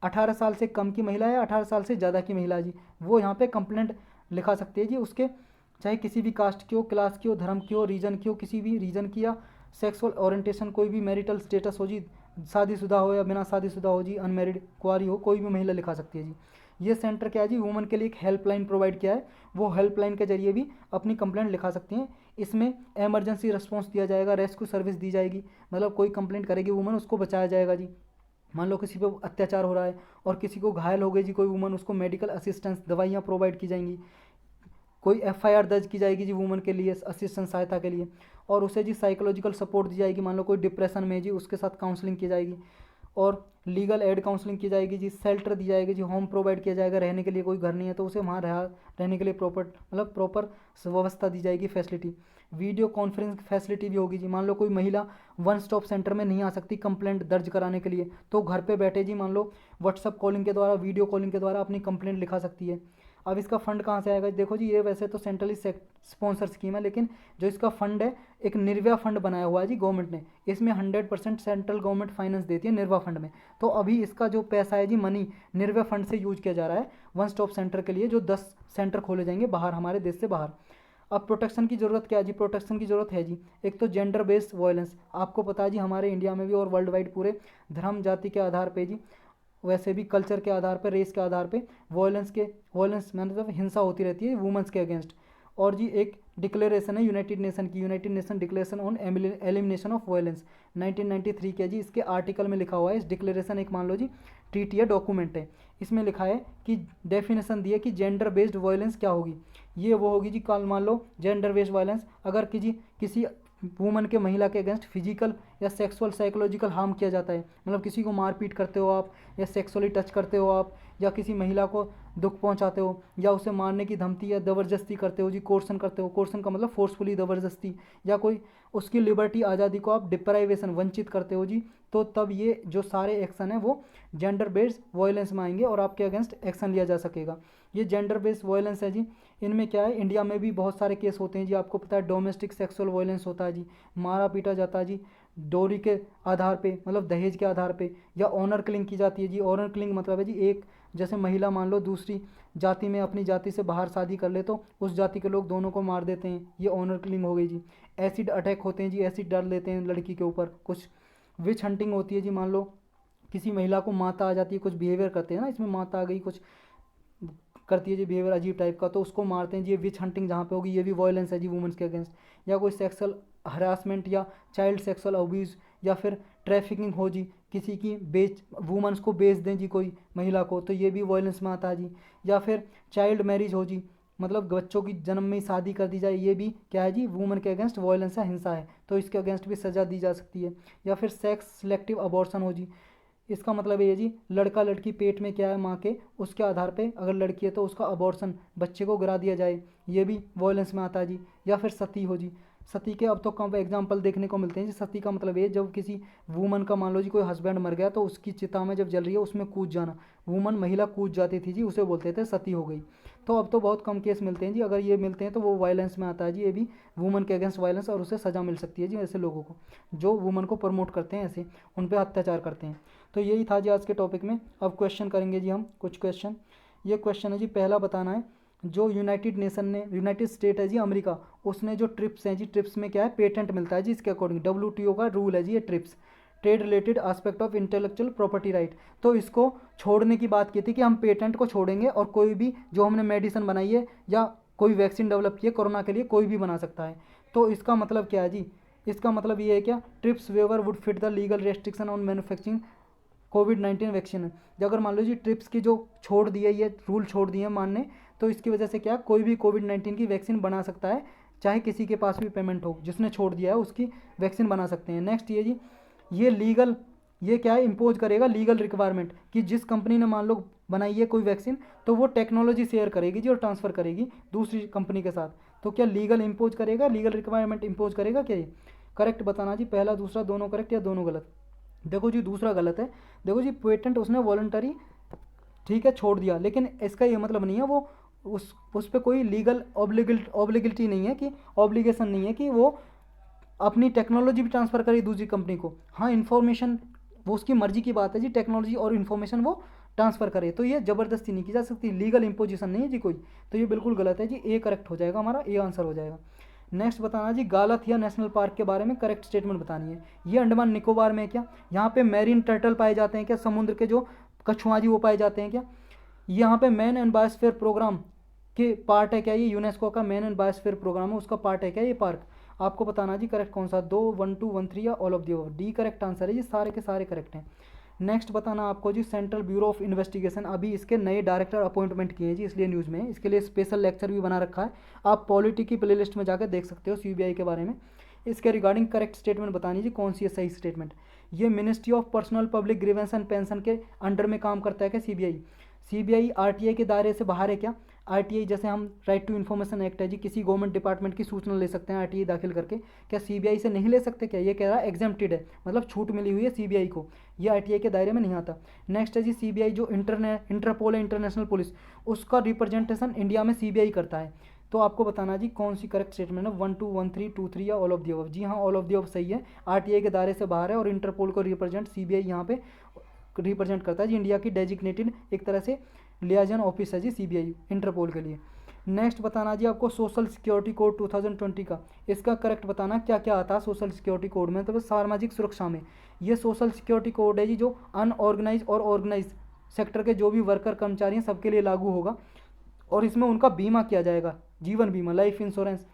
18 साल से कम की महिला या 18 साल से ज़्यादा की महिला जी, वो यहाँ पे कंप्लेंट लिखा सकती है जी, उसके चाहे किसी भी कास्ट की हो, क्लास की हो, धर्म की हो, रीजन की हो, किसी भी रीजन की, या सेक्सुअल ओरिएंटेशन, कोई भी मैरिटल स्टेटस हो जी, शादीशुदा हो या बिना शादीशुदा हो जी, अनमेरिड कुंवारी हो, कोई भी महिला लिखा सकती है जी। ये सेंटर क्या है जी, वुमेन के लिए एक हेल्पलाइन प्रोवाइड किया है, वो हेल्पलाइन के जरिए भी अपनी कंप्लेंट लिखा सकती हैं। इसमें इमरजेंसी रिस्पॉन्स दिया जाएगा, रेस्क्यू सर्विस दी जाएगी, मतलब कोई कंप्लेंट करेगी वुमेन, उसको बचाया जाएगा जी। मान लो किसी पे अत्याचार हो रहा है और किसी को घायल हो गई जी कोई वुमन, उसको मेडिकल असिस्टेंस, दवाइयाँ प्रोवाइड की जाएंगी, कोई एफआईआर दर्ज की जाएगी जी वुमन के लिए असिस्टेंस सहायता के लिए, और उसे जी साइकोलॉजिकल सपोर्ट दी जाएगी। मान लो कोई डिप्रेशन में जी, उसके साथ काउंसलिंग की जाएगी, और लीगल एड काउंसलिंग की जाएगी जी, शेल्टर दी जाएगी जी, होम प्रोवाइड किया जाएगा, रहने के लिए कोई घर नहीं है तो उसे वहाँ रहने के लिए प्रॉपर व्यवस्था दी जाएगी, फैसिलिटी। वीडियो कॉन्फ्रेंस फैसिलिटी भी होगी जी। मान लो कोई महिला वन स्टॉप सेंटर में नहीं आ सकती कंप्लेंट दर्ज कराने के लिए, तो घर पे बैठे जी मान लो व्हाट्सअप कॉलिंग के द्वारा, वीडियो कॉलिंग के द्वारा अपनी कंप्लेंट लिखा सकती है। अब इसका फंड कहाँ से आएगा, देखो जी ये वैसे तो सेंट्रली स्पॉन्सर स्कीम है, लेकिन जो इसका फंड है एक निर्भया फंड बनाया हुआ है जी गवर्नमेंट ने, इसमें 100% सेंट्रल गवर्नमेंट फाइनेंस देती है निर्भया फंड में। तो अभी इसका जो पैसा है जी मनी निर्भया फंड से यूज किया जा रहा है वन स्टॉप सेंटर के लिए, जो 10 सेंटर खोले जाएंगे बाहर, हमारे देश से बाहर। अब प्रोटेक्शन की ज़रूरत क्या है जी, प्रोटेक्शन की ज़रूरत है जी, एक तो जेंडर बेस्ड वायलेंस, आपको पता है जी हमारे इंडिया में भी और वर्ल्ड वाइड पूरे धर्म जाति के आधार पे जी, वैसे भी कल्चर के आधार पर, रेस के आधार पे वायलेंस मतलब हिंसा होती रहती है वुमेंस के अगेंस्ट। और जी एक डिक्लेरेशन है यूनाइटेड नेशन की, United nation declaration on elimination of violence 1993 के जी, इसके आर्टिकल में लिखा हुआ है, इस डिक्लेरेशन एक मान लो जी ट्रीटी है, डॉक्यूमेंट है, इसमें लिखा है कि डेफिनेशन दी है कि जेंडर बेस्ड वायलेंस क्या होगी, ये वो होगी जी, कल मान लो जेंडर बेस्ड वायलेंस अगर किसी वुमन के, महिला के अगेंस्ट फिजिकल या सेक्सुअल साइकोलॉजिकल हार्म किया जाता है, मतलब किसी को मारपीट करते हो आप, या सेक्सुअली टच करते हो आप, या किसी महिला को दुख पहुंचाते हो, या उसे मारने की धमकी या ज़बरदस्ती करते हो जी, कोर्सन करते हो, कोर्सन का मतलब फोर्सफुली ज़बरदस्ती, या कोई उसकी लिबर्टी आज़ादी को आप डिप्राइवेशन वंचित करते हो जी, तो तब ये जो सारे एक्शन है वो जेंडर बेस्ड वायलेंस में आएंगे और आपके अगेंस्ट एक्शन लिया जा सकेगा। ये जेंडर बेस्ड वायलेंस है जी, इनमें क्या है, इंडिया में भी बहुत सारे केस होते हैं जी, आपको पता है डोमेस्टिक सेक्सुअल वायलेंस होता है जी, मारा पीटा जाता है जी डोरी के आधार पे, मतलब दहेज के आधार पे, या ऑनर किलिंग की जाती है जी। ऑनर किलिंग मतलब है जी, एक जैसे महिला मान लो दूसरी जाति में अपनी जाति से बाहर शादी कर ले तो उस जाति के लोग दोनों को मार देते हैं, ये ऑनर किलिंग हो गई जी। एसिड अटैक होते हैं जी, एसिड डाल देते हैं लड़की के ऊपर। कुछ विच हंटिंग होती है जी, मान लो किसी महिला को माता आ जाती है, कुछ बिहेवियर करते हैं ना, इसमें माता आ गई, कुछ करती है जी बिहेवियर अजीब टाइप का, तो उसको मारते हैं जी, ये विच हंटिंग जहाँ पे होगी ये भी वायलेंस है जी वुमेंस के अगेंस्ट। या कोई सेक्सुअल हरासमेंट या चाइल्ड सेक्सुअल अब्यूज़, या फिर ट्रैफिकिंग हो जी, किसी की वुमेंस को बेच दें जी कोई महिला को, तो ये भी वायलेंस में आता है जी। या फिर चाइल्ड मैरिज हो जी, मतलब बच्चों की जन्म में ही शादी कर दी जाए, ये भी क्या है जी वुमेन के अगेंस्ट वायलेंस है, हिंसा है, तो इसके अगेंस्ट भी सज़ा दी जा सकती है। या फिर सेक्स सिलेक्टिव अबॉर्शन हो जी, इसका मतलब ये जी लड़का लड़की पेट में क्या है माँ के, उसके आधार पे अगर लड़की है तो उसका अबॉर्शन, बच्चे को गिरा दिया जाए, ये भी वायलेंस में आता है जी। या फिर सती हो जी, सती के अब तो कम एग्जांपल देखने को मिलते हैं जी। सती का मतलब ये, जब किसी वुमन का मान लो जी कोई हस्बैंड मर गया तो उसकी चिता में जब जल रही है उसमें कूद जाना, वुमन महिला कूद जाती थी जी, उसे बोलते थे सती हो गई। तो अब तो बहुत कम केस मिलते हैं जी, अगर ये मिलते हैं तो वो वायलेंस में आता है जी, ये भी वुमन के अगेंस्ट वायलेंस, और उसे सज़ा मिल सकती है जी ऐसे लोगों को जो वुमन को प्रमोट करते हैं, ऐसे उन पर अत्याचार करते हैं। तो यही था जी आज के टॉपिक में। अब क्वेश्चन करेंगे जी हम कुछ क्वेश्चन। ये क्वेश्चन है जी, पहला बताना है, जो यूनाइटेड स्टेट है जी अमेरिका, उसने जो ट्रिप्स हैं जी, ट्रिप्स में क्या है पेटेंट मिलता है जी इसके अकॉर्डिंग, WTO का रूल है जी ये trips, trade related aspect of intellectual property right. तो इसको छोड़ने की बात की थी कि हम पेटेंट को छोड़ेंगे और कोई भी जो हमने मेडिसिन बनाई है या कोई वैक्सीन डेवलप की है कोरोना के लिए, कोई भी बना सकता है। तो इसका मतलब क्या है जी, इसका मतलब ये है क्या, TRIPS waiver would fit the legal restriction on manufacturing कोविड-19 वैक्सीन है। अगर मान लो जी ट्रिप्स की जो छोड़ दी है, ये रूल छोड़ दिए हैं मानने, तो इसकी वजह से क्या कोई भी कोविड-19 की वैक्सीन बना सकता है चाहे किसी के पास भी पेमेंट हो, जिसने छोड़ दिया है उसकी वैक्सीन बना सकते हैं। नेक्स्ट ये जी, ये लीगल, ये क्या है, इम्पोज करेगा लीगल रिक्वायरमेंट कि जिस कंपनी ने मान लो बनाई है कोई वैक्सीन, तो वो टेक्नोलॉजी शेयर करेगी जी और ट्रांसफ़र करेगी दूसरी कंपनी के साथ। तो क्या लीगल इम्पोज करेगा, लीगल रिक्वायरमेंट इम्पोज करेगा क्या ये? करेक्ट बताना जी, पहला दूसरा दोनों करेक्ट या दोनों गलत? देखो जी दूसरा गलत है। देखो जी पेटेंट उसने वॉलंटरी, ठीक है, छोड़ दिया, लेकिन इसका ये मतलब नहीं है वो उस पर कोई लीगल ऑब्लिगिटी नहीं है कि ऑब्लिगेशन नहीं है कि वो अपनी टेक्नोलॉजी भी ट्रांसफ़र करे दूसरी कंपनी को। हाँ, इन्फॉर्मेशन वो उसकी मर्जी की बात है जी, टेक्नोलॉजी और इन्फॉर्मेशन वो ट्रांसफ़र करे, तो ये ज़बरदस्ती नहीं की जा सकती, लीगल इम्पोजिशन नहीं है जी कोई। तो ये बिल्कुल गलत है जी, ए करेक्ट हो जाएगा हमारा, ए आंसर हो जाएगा। नेक्स्ट बताना जी, गालाथिया नेशनल पार्क के बारे में करेक्ट स्टेटमेंट बतानी है। ये अंडमान निकोबार में है क्या? यहाँ पे मैरीन टर्टल पाए जाते हैं क्या? समुद्र के जो कछुआ जी वो पाए जाते हैं क्या? यहाँ पे मैन एंड बायोस्फीयर प्रोग्राम के पार्ट है क्या? ये यूनेस्को का मैन एंड बायोस्फीयर प्रोग्राम है, उसका पार्ट है क्या ये पार्क? आपको बताना जी करेक्ट कौन सा, 2, 1, 2, 1, 3 या all of the above? D correct answer है जी, सारे के सारे करेक्ट हैं। नेक्स्ट बताना आपको जी, सेंट्रल ब्यूरो ऑफ इन्वेस्टिगेशन, अभी इसके नए डायरेक्टर अपॉइंटमेंट किए हैं जी, इसलिए न्यूज़ में है, इसके लिए स्पेशल लेक्चर भी बना रखा है, आप पॉलिटी की प्लेलिस्ट में जाकर देख सकते हो सीबीआई के बारे में। इसके रिगार्डिंग करेक्ट स्टेटमेंट बतानी जी, कौन सी है सही स्टेटमेंट? ये ministry of personnel public grievance and pension के अंडर में काम करता है क्या सीबीआई? सीबीआई आरटीआई के दायरे से बाहर है क्या? आरटीआई जैसे हम राइट टू इन्फॉर्मेशन एक्ट है जी, किसी गवर्नमेंट डिपार्टमेंट की सूचना ले सकते हैं आरटीआई दाखिल करके, क्या सीबीआई से नहीं ले सकते क्या? ये कह रहा है एग्जेम्प्टेड है, मतलब छूट मिली हुई है सीबीआई को, ये आरटीआई के दायरे में नहीं आता। नेक्स्ट है जी, सीबीआई जो इंटरपोल है, इंटरनेशनल पुलिस, उसका रिप्रेजेंटेशन इंडिया में सीबीआई करता है। तो आपको बताना जी कौन सी करेक्ट स्टेटमेंट है, 1, 2, 1, 3, 2, 3 या ऑल ऑफ दी अबव? जी हाँ, ऑल ऑफ दी अबव सही है, आरटीआई के दायरे से बाहर है और इंटरपोल को रिप्रेजेंट सीबीआई यहाँ पे रिप्रेजेंट करता है जी, इंडिया की डेजिग्नेटेड एक तरह से लियाजन ऑफिस है जी सीबीआई इंटरपोल के लिए। नेक्स्ट बताना जी आपको सोशल सिक्योरिटी कोड 2020 का, इसका करेक्ट बताना क्या क्या आता है सोशल सिक्योरिटी कोड में, तो सामाजिक सुरक्षा में। ये सोशल सिक्योरिटी कोड है जी, जो अनऑर्गेनाइज और ऑर्गेनाइज सेक्टर के जो भी वर्कर कर्मचारी हैं सबके लिए लागू होगा, और इसमें उनका बीमा किया जाएगा, जीवन बीमा, लाइफ इंश्योरेंस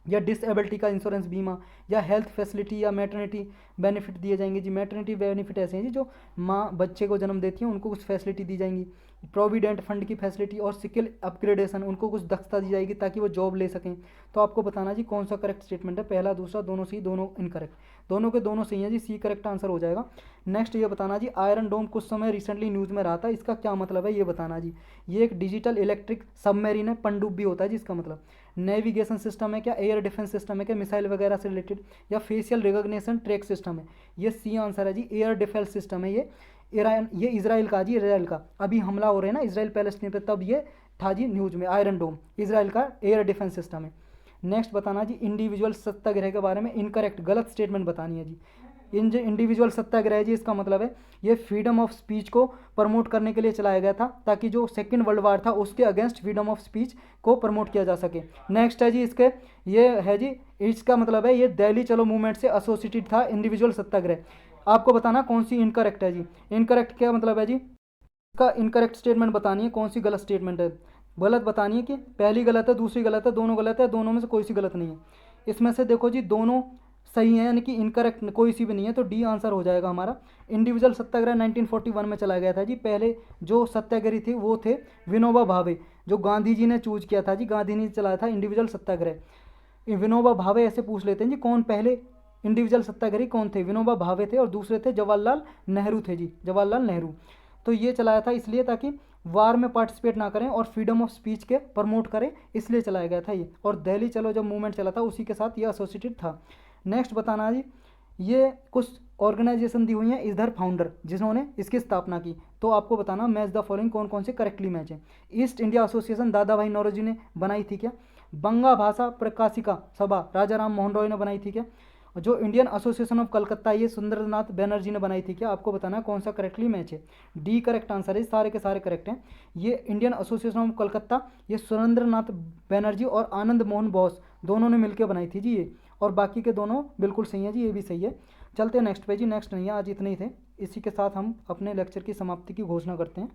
या डिसेबिलिटी का इंश्योरेंस बीमा, या हेल्थ फैसिलिटी या मैटरनिटी बेनिफिट दिए जाएंगे जी। मैटरनिटी बेनिफिट ऐसे हैं जी, जो माँ बच्चे को जन्म देती हैं उनको कुछ फैसिलिटी दी जाएंगी, प्रोविडेंट फंड की फैसिलिटी और स्किल अपग्रेडेशन, उनको कुछ दक्षता दी जाएगी ताकि वो जॉब ले सकें। तो आपको बताना जी कौन सा करेक्ट स्टेटमेंट है, पहला दूसरा दोनों सही, दोनों इनकरेक्ट? दोनों के दोनों सही हैं जी, सी करेक्ट आंसर हो जाएगा। नेक्स्ट ये बताना जी, आयरन डोम कुछ समय रिसेंटली न्यूज़ में रहा था, इसका क्या मतलब है ये बताना जी। ये एक डिजिटल इलेक्ट्रिक सबमरीन है, पनडुब्बी होता है जिसका मतलब नेविगेशन सिस्टम है क्या, एयर डिफेंस सिस्टम है क्या, मिसाइल वगैरह से रिलेटेड, या फेशियल रिकॉग्निशन ट्रैक सिस्टम है? ये सी आंसर है जी, एयर डिफेंस सिस्टम है। ये इजराइल का जी, इजराइल का अभी हमला हो रहे हैं ना इसराइल पैलेस्टीन पे, तब ये था जी न्यूज़ में, आयरन डोम इजराइल का एयर डिफेंस सिस्टम है। नेक्स्ट बताना जी, इंडिविजुअल सत्याग्रह के बारे में इनकरेक्ट गलत स्टेटमेंट बतानी है जी। इन जो इंडिविजुअल सत्याग्रह जी, इसका मतलब है ये फ्रीडम ऑफ स्पीच को प्रमोट करने के लिए चलाया गया था, ताकि जो सेकंड वर्ल्ड वार था उसके अगेंस्ट फ्रीडम ऑफ स्पीच को प्रमोट किया जा सके। नेक्स्ट है जी, इसके ये है जी, इसका मतलब है ये दिल्ली चलो मूवमेंट से एसोसिएटेड था इंडिविजुअल सत्याग्रह। आपको बताना कौन सी इनकरेक्ट है जी। इनकरेक्ट क्या मतलब है जी, इसका इनकरेक्ट स्टेटमेंट बतानी है, कौन सी गलत स्टेटमेंट है, गलत बतानी है कि पहली गलत है, दूसरी गलत है, दोनों गलत है, दोनों में से कोई सी गलत नहीं है। इसमें से देखो जी दोनों सही है, यानी कि इनकरेक्ट कोई सी भी नहीं है, तो डी आंसर हो जाएगा हमारा। इंडिविजुअल सत्याग्रह 1941 में चलाया गया था जी। पहले जो सत्याग्रही थे वो थे विनोबा भावे, जो गांधी जी ने चूज किया था जी, गांधी ने चलाया था इंडिविजुअल सत्याग्रह। विनोबा भावे ऐसे पूछ लेते हैं जी, कौन पहले इंडिविजुअल सत्याग्रही कौन थे? विनोबा भावे थे, और दूसरे थे जवाहरलाल नेहरू थे जी, जवाहरलाल नेहरू। तो ये चलाया था इसलिए ताकि वार में पार्टिसिपेट ना करें और फ्रीडम ऑफ स्पीच के प्रमोट करें, इसलिए चलाया गया था ये। और दिल्ली चलो जब मूवमेंट चला था उसी के साथ ये एसोसिएटेड था। नेक्स्ट बताना जी, ये कुछ ऑर्गेनाइजेशन दी हुई हैं इधर फाउंडर जिन्होंने इसकी स्थापना की, तो आपको बताना मैच द फॉलोइंग, कौन कौन से करेक्टली मैच है। ईस्ट इंडिया एसोसिएशन दादा भाई नौरोजी ने बनाई थी क्या? बंगा भाषा प्रकाशिका सभा राजा राम मोहन रॉय ने बनाई थी क्या? जो इंडियन एसोसिएशन ऑफ कलकत्ता ये सुंदरनाथ बैनर्जी ने बनाई थी क्या? आपको बताना कौन सा करेक्टली मैच है। डी करेक्ट आंसर है, सारे के सारे करेक्ट हैं। ये इंडियन एसोसिएशन ऑफ कलकत्ता ये सुरेंद्रनाथ बैनर्जी और आनंद मोहन बोस दोनों ने मिलकर बनाई थी जी ये, और बाकी के दोनों बिल्कुल सही है जी, ये भी सही है। चलते हैं नेक्स्ट पे जी, नेक्स्ट नहीं है, आज इतने ही थे। इसी के साथ हम अपने लेक्चर की समाप्ति की घोषणा करते हैं।